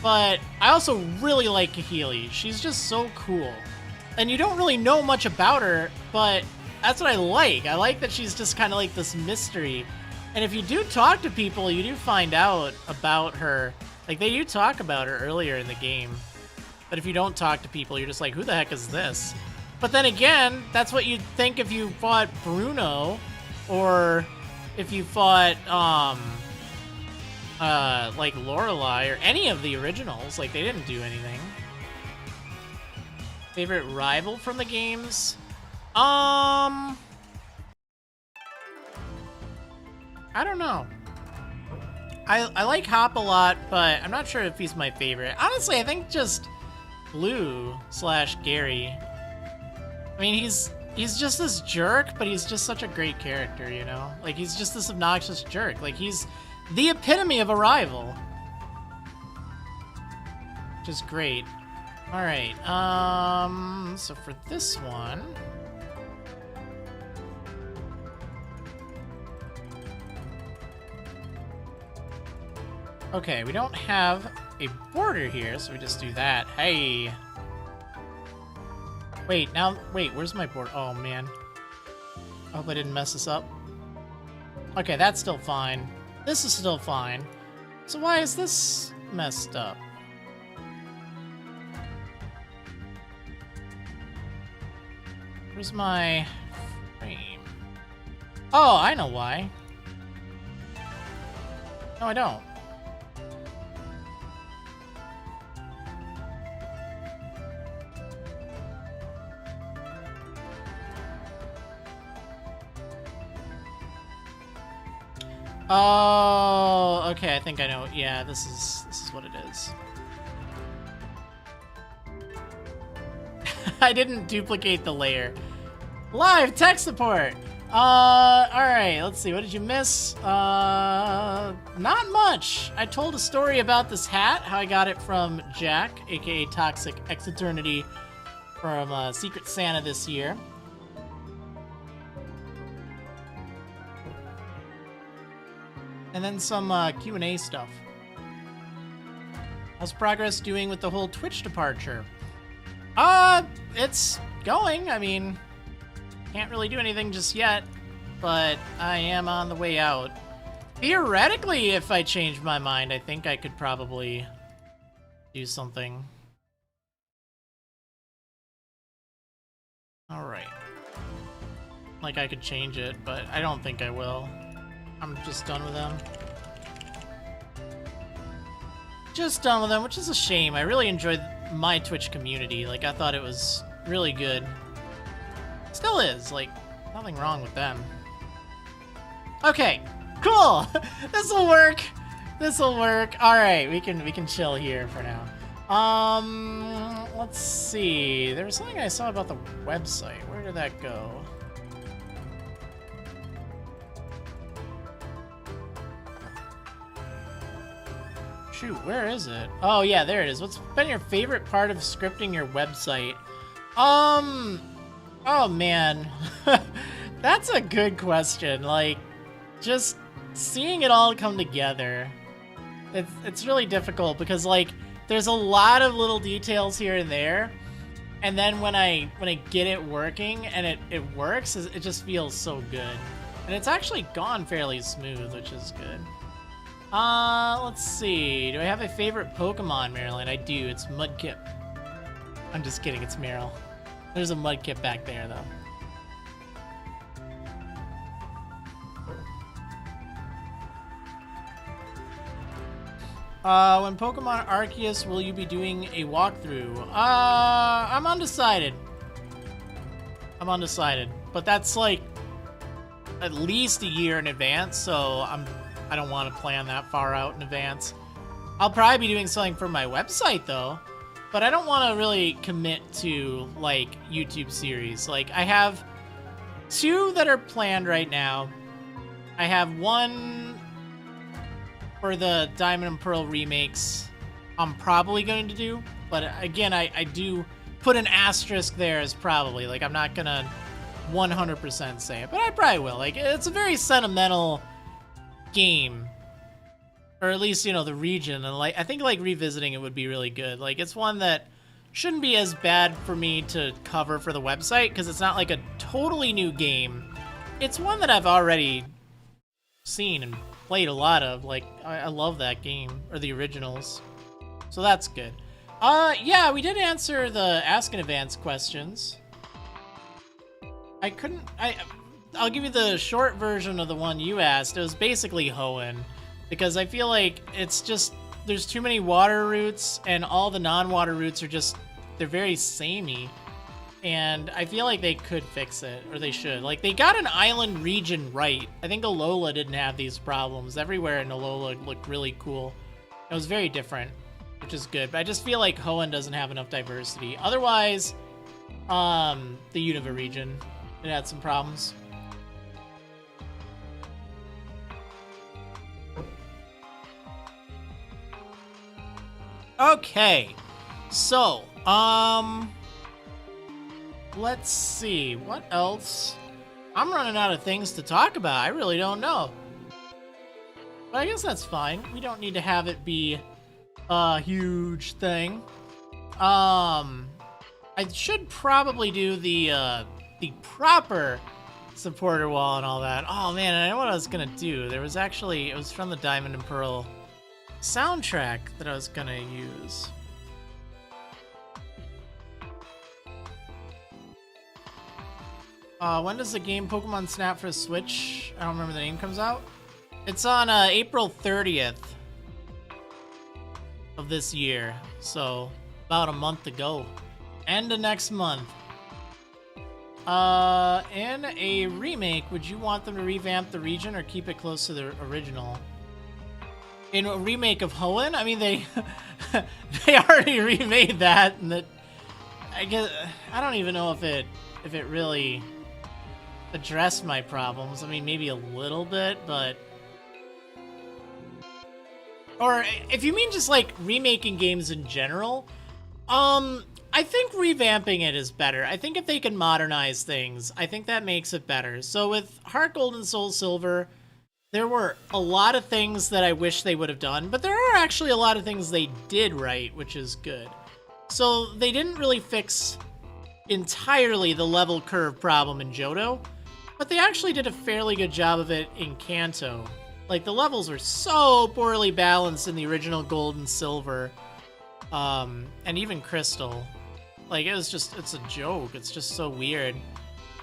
but I also really like Kahili. She's just so cool. And you don't really know much about her, but that's what I like. I like that she's just kind of like this mystery. And if you do talk to people, you do find out about her. Like, they do talk about her earlier in the game. But if you don't talk to people, you're just like, who the heck is this? But then again, that's what you'd think if you fought Bruno, or if you fought, like Lorelei, or any of the originals. Like, they didn't do anything. Favorite rival from the games? I don't know. I like Hop a lot, but I'm not sure if he's my favorite. Honestly, I think just Blue / Gary. I mean, he's just this jerk, but he's just such a great character, you know? Like, he's just this obnoxious jerk. Like, he's the epitome of a rival. Which is great. Alright, so for this one... okay, we don't have a border here, so we just do that. Hey! Wait, where's my border? Oh, man. I hope I didn't mess this up. Okay, that's still fine. This is still fine. So why is this messed up? Where's my frame? Oh, I know why. No, I don't. Oh, okay, I think I know. Yeah, this is what it is. I didn't duplicate the layer. Live tech support. Alright, let's see. What did you miss? Not much. I told a story about this hat, how I got it from Jack, aka Toxic X Eternity, from Secret Santa this year. And then some Q&A stuff. How's progress doing with the whole Twitch departure? It's going. I mean, can't really do anything just yet, but I am on the way out. Theoretically, if I change my mind, I think I could probably do something. All right. Like, I could change it, but I don't think I will. I'm just done with them. Just done with them, which is a shame. I really enjoyed my Twitch community. Like, I thought it was really good. Still is. Like, nothing wrong with them. Okay, cool. This'll work. This'll work. All right, we can chill here for now. Let's see. There was something I saw about the website. Where did that go? Shoot, where is it? Oh yeah, there it is. What's been your favorite part of scripting your website? Oh man. That's a good question. Like, just seeing it all come together. It's really difficult because, like, there's a lot of little details here and there. And then when I get it working and it works, it just feels so good. And it's actually gone fairly smooth, which is good. Let's see. Do I have a favorite Pokemon, Marriland? I do. It's Mudkip. I'm just kidding. It's Meryl. There's a Mudkip back there, though. When Pokemon Arceus, will you be doing a walkthrough? I'm undecided. I'm undecided. But that's, like, at least a year in advance, so I don't want to plan that far out in advance. I'll probably be doing something for my website, though. But I don't want to really commit to, like, YouTube series. Like, I have 2 that are planned right now. I have 1 for the Diamond and Pearl remakes I'm probably going to do. But, again, I do put an asterisk there as probably. Like, I'm not going to 100% say it. But I probably will. Like, it's a very sentimental game, or at least, you know, the region, and like I think like revisiting it would be really good. Like, it's one that shouldn't be as bad for me to cover for the website because it's not like a totally new game. It's one that I've already seen and played a lot of. Like, I love that game, or the originals, so that's good. Yeah, we did answer the Ask in Advance questions. I'll give you the short version of the one you asked. It was basically Hoenn, because I feel like it's just, there's too many water routes, and all the non-water routes are just, they're very samey, and I feel like they could fix it, or they should. Like, they got an island region right. I think Alola didn't have these problems. Everywhere in Alola looked really cool. It was very different, which is good, but I just feel like Hoenn doesn't have enough diversity. Otherwise, the Unova region, it had some problems. Okay, so, let's see, what else? I'm running out of things to talk about. I really don't know. But I guess that's fine. We don't need to have it be a huge thing. I should probably do the proper supporter wall and all that. Oh man, I know what I was gonna do. There was actually, it was from the Diamond and Pearl soundtrack that I was gonna use. When does the game Pokemon Snap for Switch, I don't remember the name, comes out? It's on April 30th of this year, so about a month to go. End of next month. In a remake, would you want them to revamp the region or keep it close to the original? In a remake of Hoenn, I mean, they they already remade that, and that I guess I don't even know if it really addressed my problems. I mean, maybe a little bit, but or if you mean just like remaking games in general, I think revamping it is better. I think if they can modernize things, I think that makes it better. So with Heart Gold and Soul Silver, there were a lot of things that I wish they would have done, but there are actually a lot of things they did right, which is good. So they didn't really fix entirely the level curve problem in Johto, but they actually did a fairly good job of it in Kanto. Like, the levels were so poorly balanced in the original Gold and Silver, and even Crystal. Like, it's a joke. It's just so weird.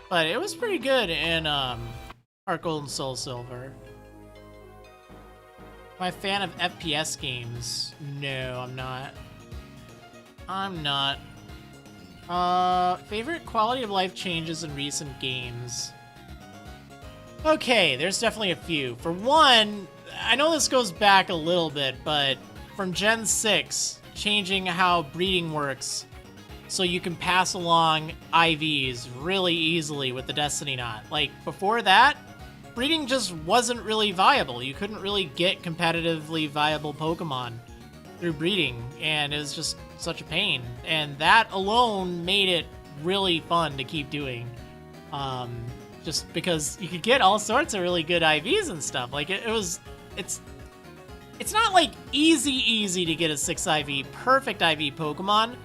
But it was pretty good in Heart Gold and Soul Silver. Am I a fan of FPS games? No, I'm not. I'm not. Favorite quality of life changes in recent games? Okay, there's definitely a few. For one, I know this goes back a little bit, but from Gen 6, changing how breeding works so you can pass along IVs really easily with the Destiny Knot. Like, before that, breeding just wasn't really viable. You couldn't really get competitively viable Pokemon through breeding, and it was just such a pain. And that alone made it really fun to keep doing. Just because you could get all sorts of really good IVs and stuff. Like, it's not like easy to get a 6 IV perfect IV Pokemon,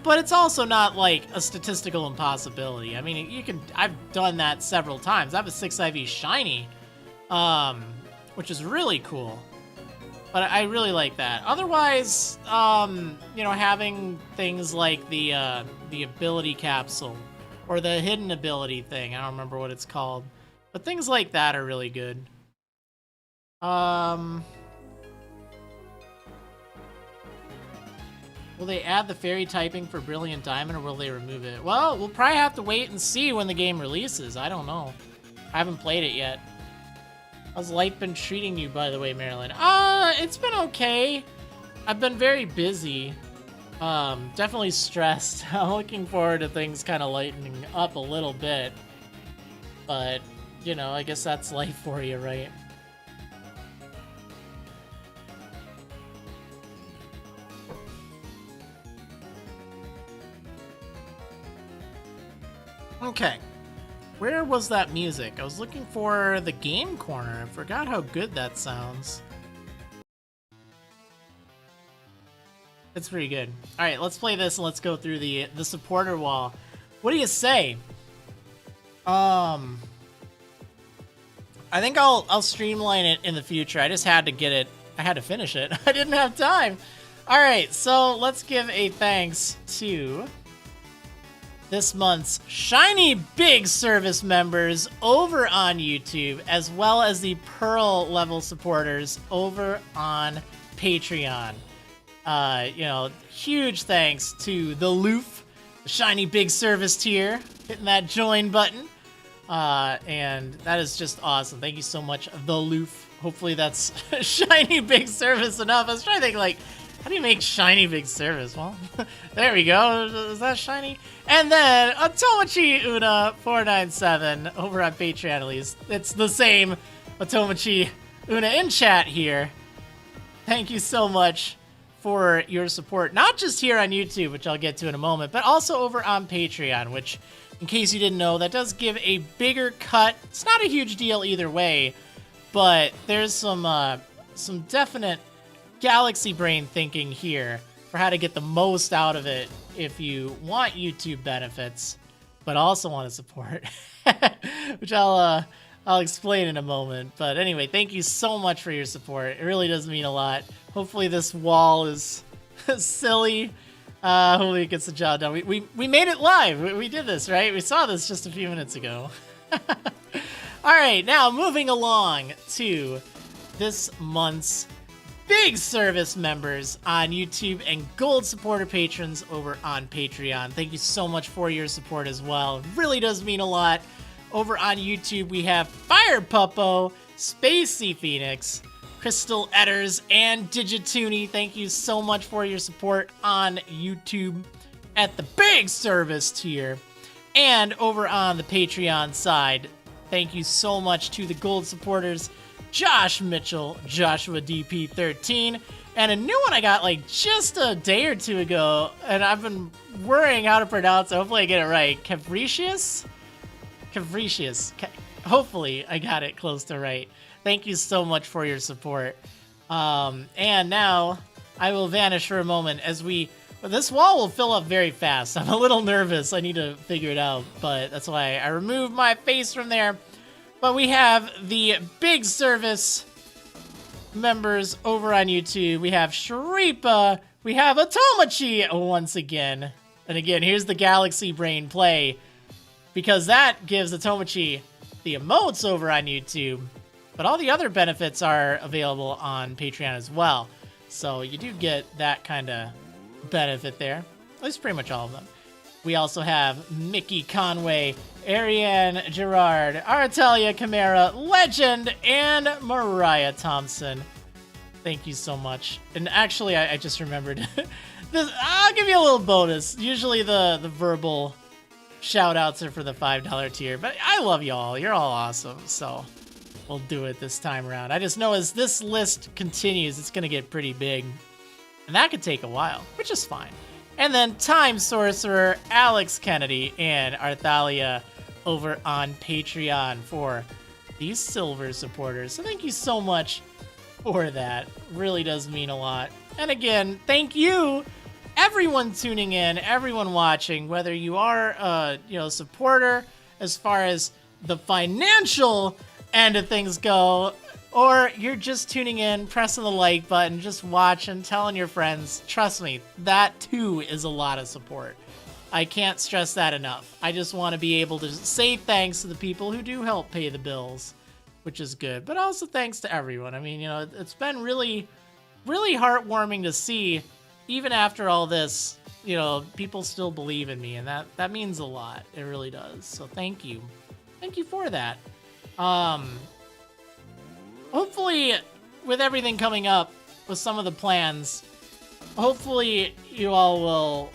but it's also not like a statistical impossibility. I mean, I've done that several times. I have a 6 IV shiny, which is really cool. But I really like that. Otherwise, you know, having things like the ability capsule or the hidden ability thing, I don't remember what it's called, but things like that are really good. Will they add the fairy typing for Brilliant Diamond, or will they remove it? Well, we'll probably have to wait and see when the game releases. I don't know. I haven't played it yet. How's life been treating you, by the way, Marriland? It's been okay. I've been very busy. Definitely stressed. I'm looking forward to things kind of lightening up a little bit. But, you know, I guess that's life for you, right? Okay. Where was that music? I was looking for the game corner. I forgot how good that sounds. It's pretty good. All right, let's play this and let's go through the supporter wall. What do you say? I think I'll streamline it in the future. I just had to get it. I had to finish it. I didn't have time. All right, so let's give a thanks to this month's Shiny Big Service members over on YouTube, as well as the Pearl level supporters over on Patreon. You know, huge thanks to the Loof, the Shiny Big Service tier, hitting that join button. And that is just awesome. Thank you so much, the Loof. Hopefully that's Shiny Big Service enough. I was trying to think, like, how do you make Shiny Big Service? Well, there we go. Is that shiny? And then Otomachi Una 497 over on Patreon, at least. It's the same Otomachi Una in chat here. Thank you so much for your support, not just here on YouTube, which I'll get to in a moment, but also over on Patreon, which, in case you didn't know, that does give a bigger cut. It's not a huge deal either way, but there's some definite galaxy brain thinking here for how to get the most out of it if you want YouTube benefits, but also want to support, which I'll explain in a moment. But anyway, thank you so much for your support. It really does mean a lot. Hopefully this wall is silly. Hopefully it gets the job done. We made it live. We did this, right? We saw this just a few minutes ago. All right, now moving along to this month's big service members on YouTube and gold supporter patrons over on Patreon. Thank you so much for your support as well. It really does mean a lot. Over on YouTube, we have Fire Puppo, Spacey Phoenix, Crystal Edders, and Digitoony. Thank you so much for your support on YouTube at the big service tier. And over on the Patreon side, thank you so much to the gold supporters, Josh Mitchell, Joshua DP13, and a new one I got like just a day or two ago, and I've been worrying how to pronounce it. Hopefully I get it right. Capricious? Hopefully I got it close to right. Thank you so much for your support. And now I will vanish for a moment as this wall will fill up very fast. I'm a little nervous. I need to figure it out, but that's why I removed my face from there. But we have the big service members over on YouTube. We have Shripa. We have Atomachi once again. And again, here's the Galaxy Brain play, because that gives Atomachi the emotes over on YouTube. But all the other benefits are available on Patreon as well. So you do get that kind of benefit there. At least pretty much all of them. We also have Mickey Conway, Ariane Gerard, Artelia Chimera, Legend, and Mariah Thompson. Thank you so much. And actually, I just remembered. I'll give you a little bonus. Usually the verbal shout-outs are for the $5 tier, but I love y'all. You're all awesome, so we'll do it this time around. I just know as this list continues, it's going to get pretty big, and that could take a while, which is fine. And then Time Sorcerer, Alex Kennedy, and Arthalia over on Patreon for these silver supporters. So thank you so much for that. Really does mean a lot. And again, thank you, everyone tuning in, everyone watching, whether you are a supporter as far as the financial end of things go, or you're just tuning in, pressing the like button, just watching, telling your friends. Trust me, that too is a lot of support. I can't stress that enough. I just want to be able to say thanks to the people who do help pay the bills, which is good. But also thanks to everyone. I mean, it's been really, really heartwarming to see, even after all this, people still believe in me, and that means a lot. It really does. So thank you. Thank you for that. Hopefully, with everything coming up, with some of the plans, hopefully you all will...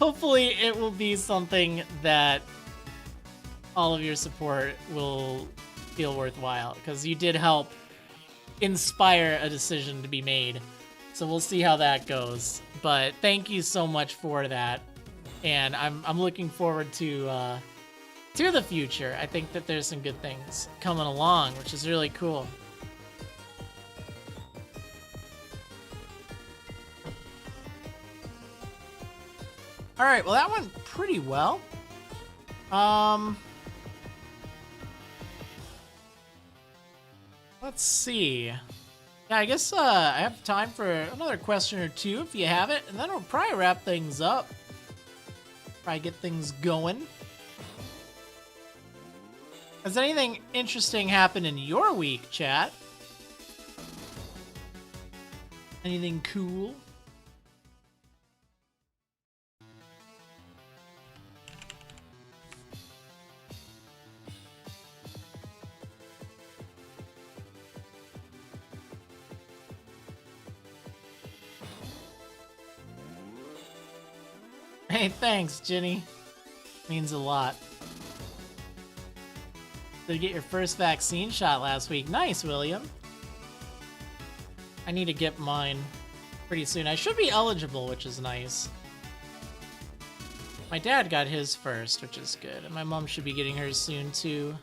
hopefully it will be something that all of your support will feel worthwhile, because you did help inspire a decision to be made. So we'll see how that goes. But thank you so much for that. And I'm looking forward to the future. I think that there's some good things coming along, which is really cool. All right, well, that went pretty well. Let's see. Yeah, I guess I have time for another question or two if you have it, and then we'll probably wrap things up. Probably get things going. Has anything interesting happened in your week, chat? Anything cool? Hey, thanks, Ginny. Means a lot. Did you get your first vaccine shot last week? Nice, William. I need to get mine pretty soon. I should be eligible, which is nice. My dad got his first, which is good. And my mom should be getting hers soon, too.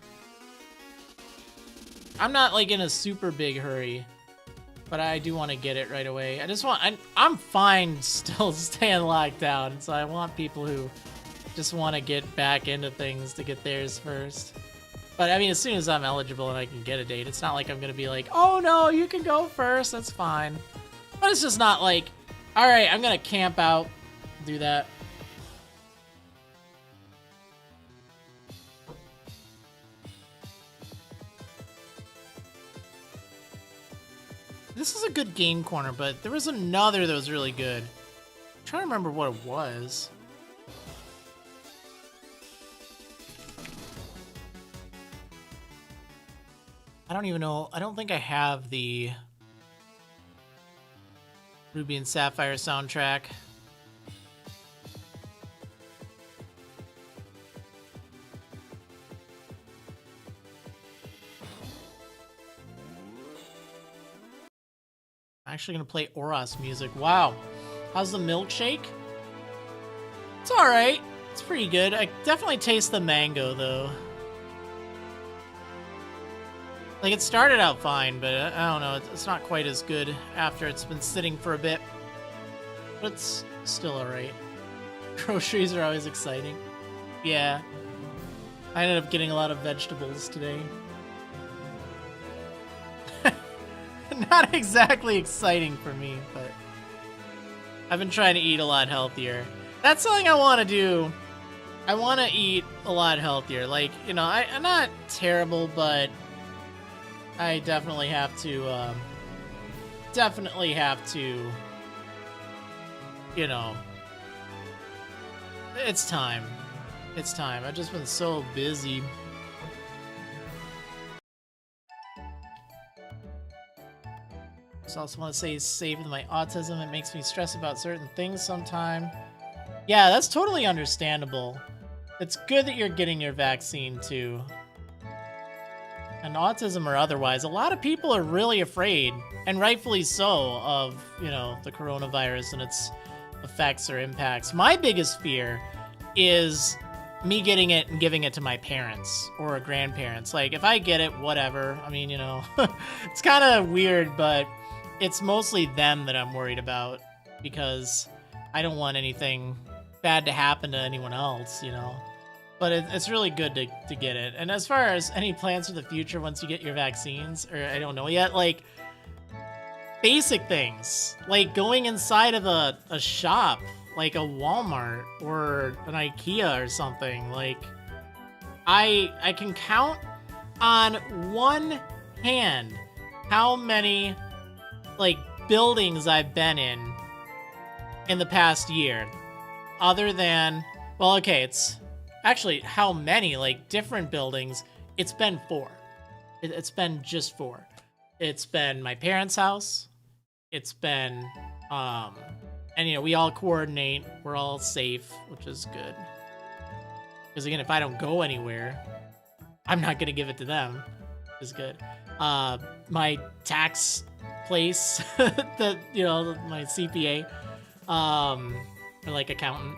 I'm not, like, in a super big hurry. But I do want to get it right away. I'm fine still staying locked down. So I want people who just want to get back into things to get theirs first. But I mean, as soon as I'm eligible and I can get a date, it's not like I'm going to be like, oh no, you can go first. That's fine. But it's just not like, all right, I'm going to camp out, do that. This is a good game corner, but there was another that was really good. I'm trying to remember what it was. I don't even know. I don't think I have the Ruby and Sapphire soundtrack. I'm actually gonna play Oros music. Wow. How's the milkshake? It's alright. It's pretty good. I definitely taste the mango though. Like, it started out fine, but I don't know, it's not quite as good after it's been sitting for a bit. But it's still alright. Groceries are always exciting. Yeah. I ended up getting a lot of vegetables today. Not exactly exciting for me, but I've been trying to eat a lot healthier. That's something I want to do. I want to eat a lot healthier. Like, you know, I'm not terrible, but I definitely have to, you know, it's time. It's time. I've just been so busy. I also want to say, save with my autism. It makes me stress about certain things sometime. Yeah, that's totally understandable. It's good that you're getting your vaccine too. And autism or otherwise, a lot of people are really afraid, and rightfully so, of, you know, the coronavirus and its effects or impacts. My biggest fear is me getting it and giving it to my parents or grandparents. Like, if I get it, whatever. I mean, you know, it's kind of weird, but it's mostly them that I'm worried about because I don't want anything bad to happen to anyone else, you know. But it's really good to get it. And as far as any plans for the future once you get your vaccines, or I don't know yet, like, basic things, like going inside of a shop, like a Walmart or an IKEA or something. Like, I can count on one hand how many, like, buildings I've been in the past year. Other than, well, okay, it's actually how many, like, different buildings. It's been 4. It's been just 4. It's been my parents' house. It's been, and, you know, we all coordinate. We're all safe, which is good. Because, again, if I don't go anywhere, I'm not going to give it to them, which is good. My tax place, the, you know, my CPA, or, like, accountant.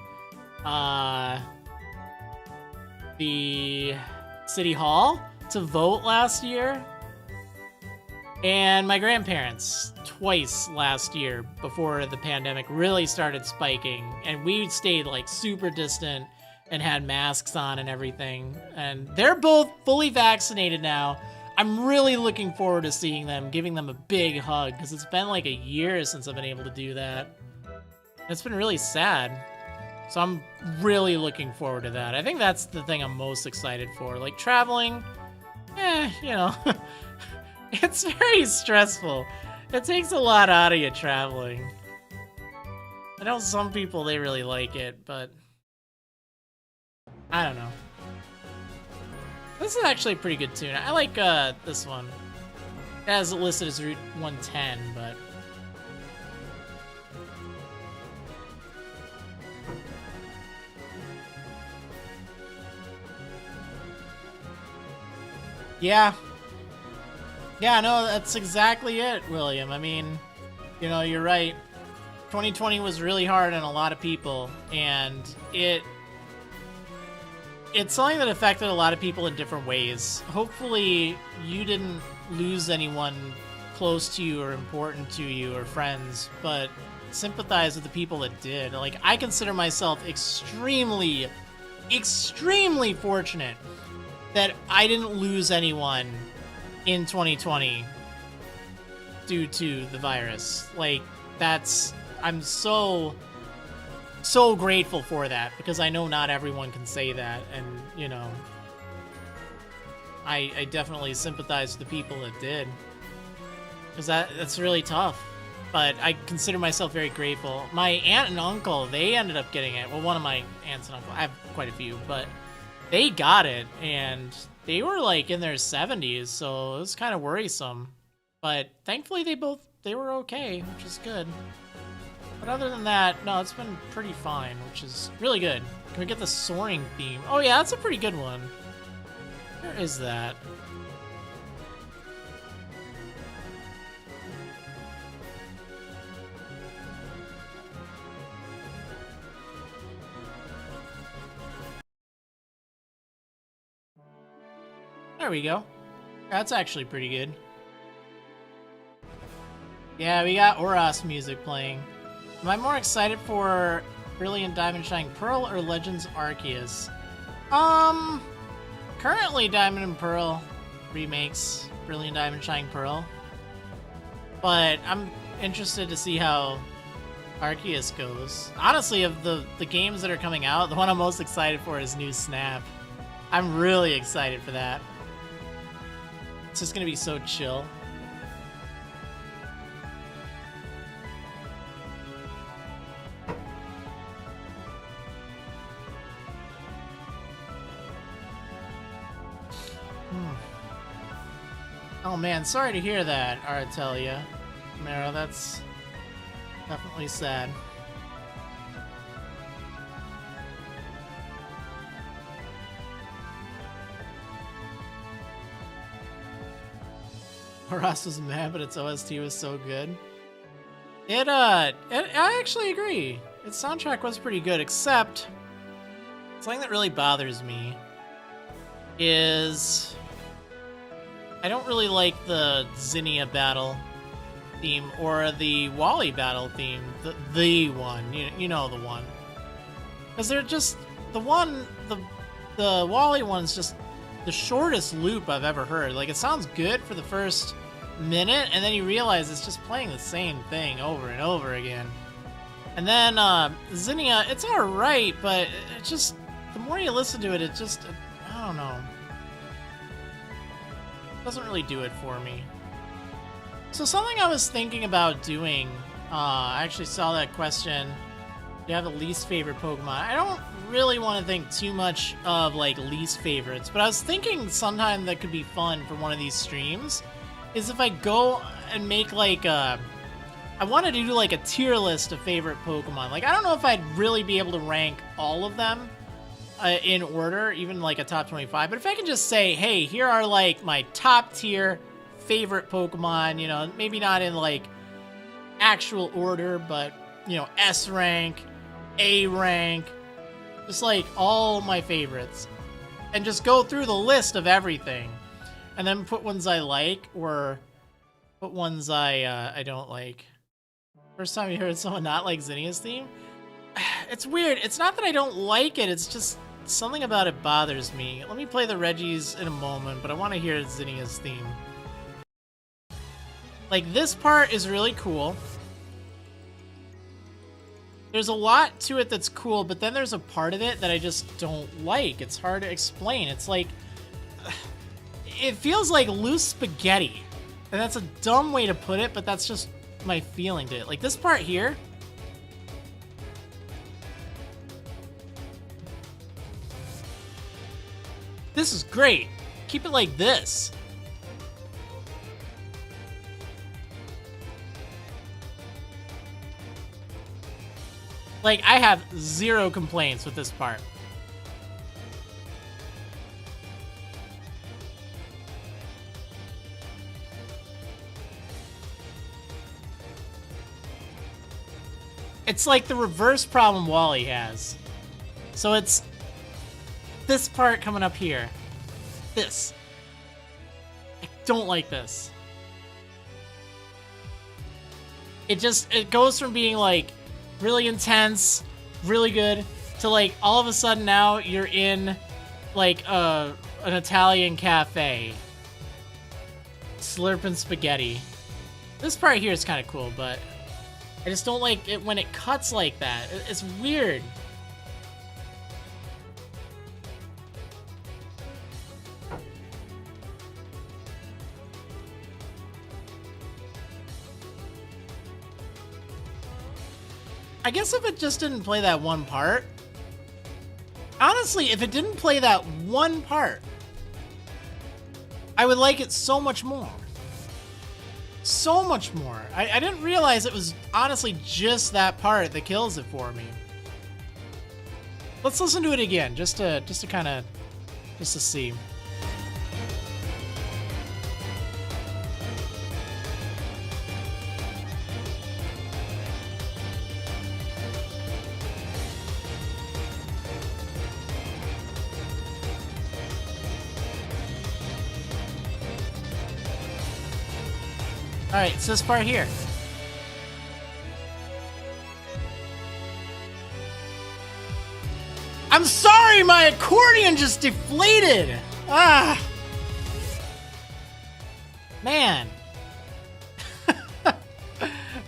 The city hall to vote last year, and my grandparents twice last year before the pandemic really started spiking, and we stayed like super distant and had masks on and everything, and they're both fully vaccinated now. I'm really looking forward to seeing them, giving them a big hug, because it's been like a year since I've been able to do that. It's been really sad. So I'm really looking forward to that. I think that's the thing I'm most excited for. Like, traveling, you know, it's very stressful. It takes a lot out of you traveling. I know some people, they really like it, but I don't know. This is actually a pretty good tune. I like this one. It has it listed as Route 110, but yeah. Yeah, no, that's exactly it, William. I mean, you know, you're right. 2020 was really hard on a lot of people, and it's something that affected a lot of people in different ways. Hopefully, you didn't lose anyone close to you or important to you or friends, but sympathize with the people that did. Like, I consider myself extremely, extremely fortunate that I didn't lose anyone in 2020 due to the virus. Like, I'm so grateful for that, because I know not everyone can say that, and, you know, I definitely sympathize with the people that did. because that's really tough. But I consider myself very grateful. My aunt and uncle, they ended up getting it. Well, one of my aunts and uncle, I have quite a few, but they got it, and they were like in their 70s, so it was kind of worrisome. But thankfully they were okay, which is good. But other than that, no, it's been pretty fine, which is really good. Can we get the soaring theme? Oh yeah, that's a pretty good one. Where is that? There we go. That's actually pretty good. Yeah, we got Oros music playing. Am I more excited for Brilliant Diamond Shining Pearl or Legends Arceus? Currently Diamond and Pearl remakes Brilliant Diamond Shining Pearl. But I'm interested to see how Arceus goes. Honestly, of the games that are coming out, the one I'm most excited for is New Snap. I'm really excited for that. It's just gonna be so chill. Oh man, sorry to hear that, Artelia. Mara, that's definitely sad. Ross was mad, but its OST was so good. I actually agree. Its soundtrack was pretty good, except something that really bothers me is I don't really like the Zinnia battle theme or the Wally battle theme. The one, you know the one, because they're just the Wally one's just the shortest loop I've ever heard. Like, it sounds good for the first minute, and then you realize it's just playing the same thing over and over again. And then Zinnia, it's alright, but it just, the more you listen to it, it just, I don't know. It doesn't really do it for me. So something I was thinking about doing, I actually saw that question, do you have a least favorite Pokemon? I don't really want to think too much of like least favorites, but I was thinking sometime that could be fun for one of these streams is if I go and make like I want to do like a tier list of favorite Pokemon. Like, I don't know if I'd really be able to rank all of them in order, even like a top 25, but if I can just say, hey, here are like my top tier favorite Pokemon, you know, maybe not in like actual order, but you know, S rank, A rank, just like all my favorites, and just go through the list of everything, and then put ones I like or put ones I don't like. First time you heard someone not like Zinnia's theme? It's weird. It's not that I don't like it, it's just something about it bothers me. Let me play the Reggies in a moment, but I want to hear Zinnia's theme. Like, this part is really cool. There's a lot to it that's cool, but then there's a part of it that I just don't like. It's hard to explain. It's like, it feels like loose spaghetti. And that's a dumb way to put it, but that's just my feeling to it. Like, this part here, this is great. Keep it like this. Like, I have zero complaints with this part. It's like the reverse problem Wally has. So it's this part coming up here. This. I don't like this. It goes from being like really intense, really good, to like all of a sudden now you're in like an Italian cafe slurping spaghetti. This part here is kind of cool, but I just don't like it when it cuts like that. It's weird. I guess if it just didn't play that one part, honestly, if it didn't play that one part, I would like it so much more. So much more. I didn't realize it was honestly just that part that kills it for me. Let's listen to it again, just to see. All right, it's this part here. I'm sorry, my accordion just deflated. Ah, man.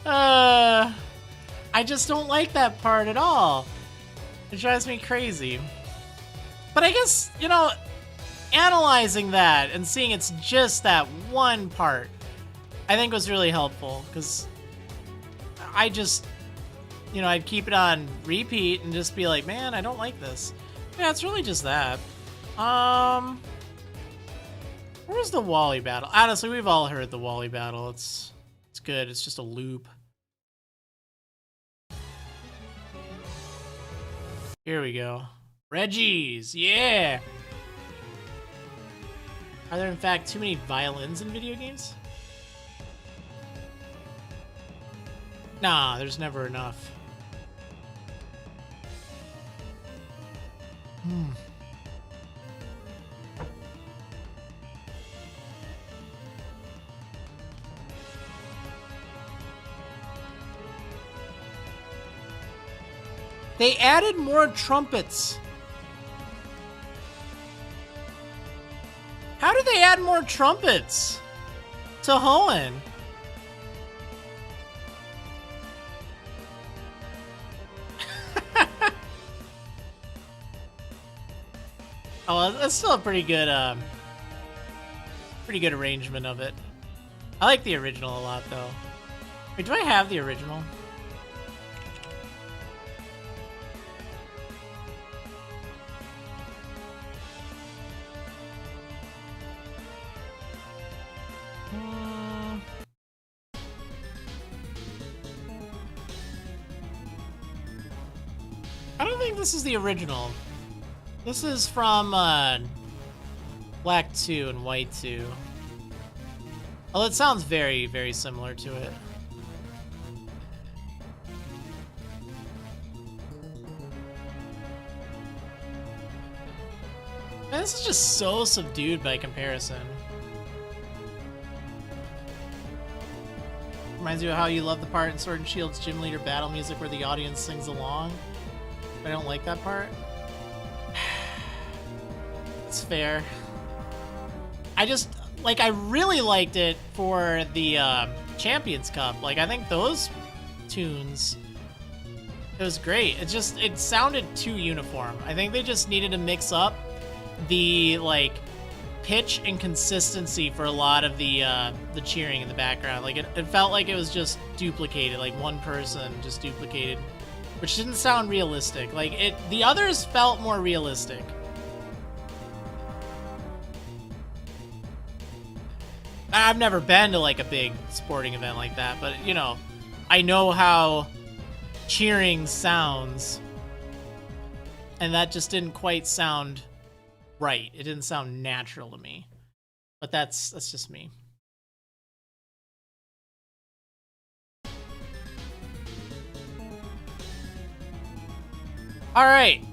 I just don't like that part at all. It drives me crazy. But I guess, you know, analyzing that and seeing it's just that one part, I think was really helpful, because I just, you know, I'd keep it on repeat and just be like, man, I don't like this. Yeah, it's really just that. Where's the Wally battle? Honestly, we've all heard the Wally battle. It's good. It's just a loop. Here we go. Reggie's, yeah! Are there in fact too many violins in video games? Nah, there's never enough. They added more trumpets. How did they add more trumpets to Hoenn? Oh, that's still a pretty good arrangement of it. I like the original a lot, though. Wait, do I have the original? I don't think this is the original. This is from Black 2 and White 2. Well, it sounds very, very similar to it. Man, this is just so subdued by comparison. Reminds you of how you love the part in Sword and Shield's Gym Leader battle music where the audience sings along. I don't like that part. It's fair. I just, like, I really liked it for the Champions Cup. Like, I think those tunes, it was great. It just, it sounded too uniform. I think they just needed to mix up the, like, pitch and consistency for a lot of the cheering in the background. Like, it felt like it was just duplicated, like one person just duplicated, which didn't sound realistic. Like, the others felt more realistic. I've never been to, like, a big sporting event like that, but, you know, I know how cheering sounds, and that just didn't quite sound right. It didn't sound natural to me, but that's just me. All right.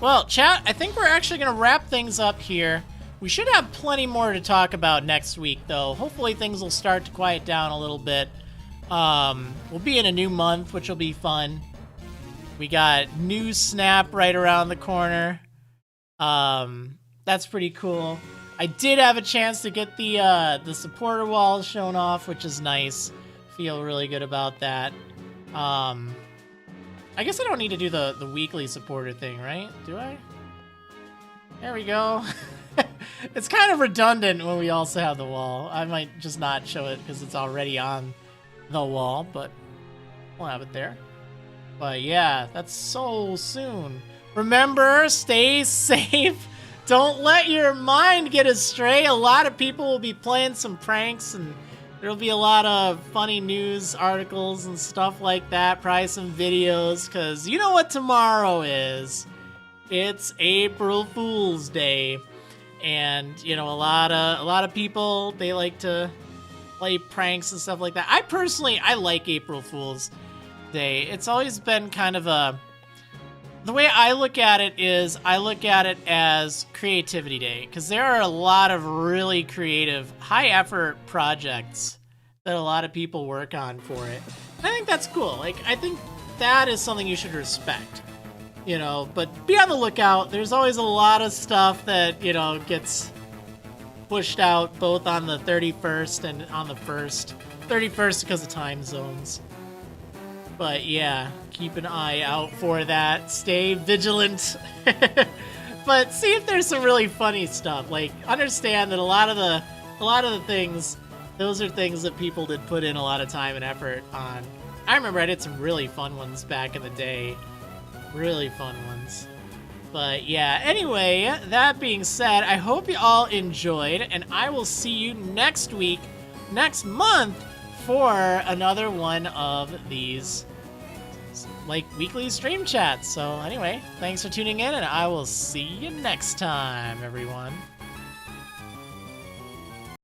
Well, chat, I think we're actually going to wrap things up here. We should have plenty more to talk about next week, though. Hopefully things will start to quiet down a little bit. We'll be in a new month, which will be fun. We got new Snap right around the corner. That's pretty cool. I did have a chance to get the supporter walls shown off, which is nice. Feel really good about that. I guess I don't need to do the weekly supporter thing, right? Do I? There we go. It's kind of redundant when we also have the wall. I might just not show it because it's already on the wall, but we'll have it there. But yeah, that's so soon. Remember, stay safe. Don't let your mind get astray. A lot of people will be playing some pranks, and there'll be a lot of funny news articles and stuff like that. Probably some videos, because you know what tomorrow is. It's April Fool's Day. And, you know, a lot of people, they like to play pranks and stuff like that. I like April Fool's Day. It's always been kind of the way I look at it is I look at it as Creativity Day, because there are a lot of really creative, high-effort projects that a lot of people work on for it. I think that's cool. Like, I think that is something you should respect, you know, but be on the lookout. There's always a lot of stuff that, you know, gets pushed out both on the 31st and on the 1st. 31st because of time zones. But yeah, keep an eye out for that. Stay vigilant. But see if there's some really funny stuff. Like, understand that a lot of the things, those are things that people did put in a lot of time and effort on. I remember I did some really fun ones back in the day. Really fun ones. But yeah, anyway, that being said, I hope you all enjoyed, and I will see you next week, next month, for another one of these, like, weekly stream chats. So anyway, thanks for tuning in, and I will see you next time, everyone.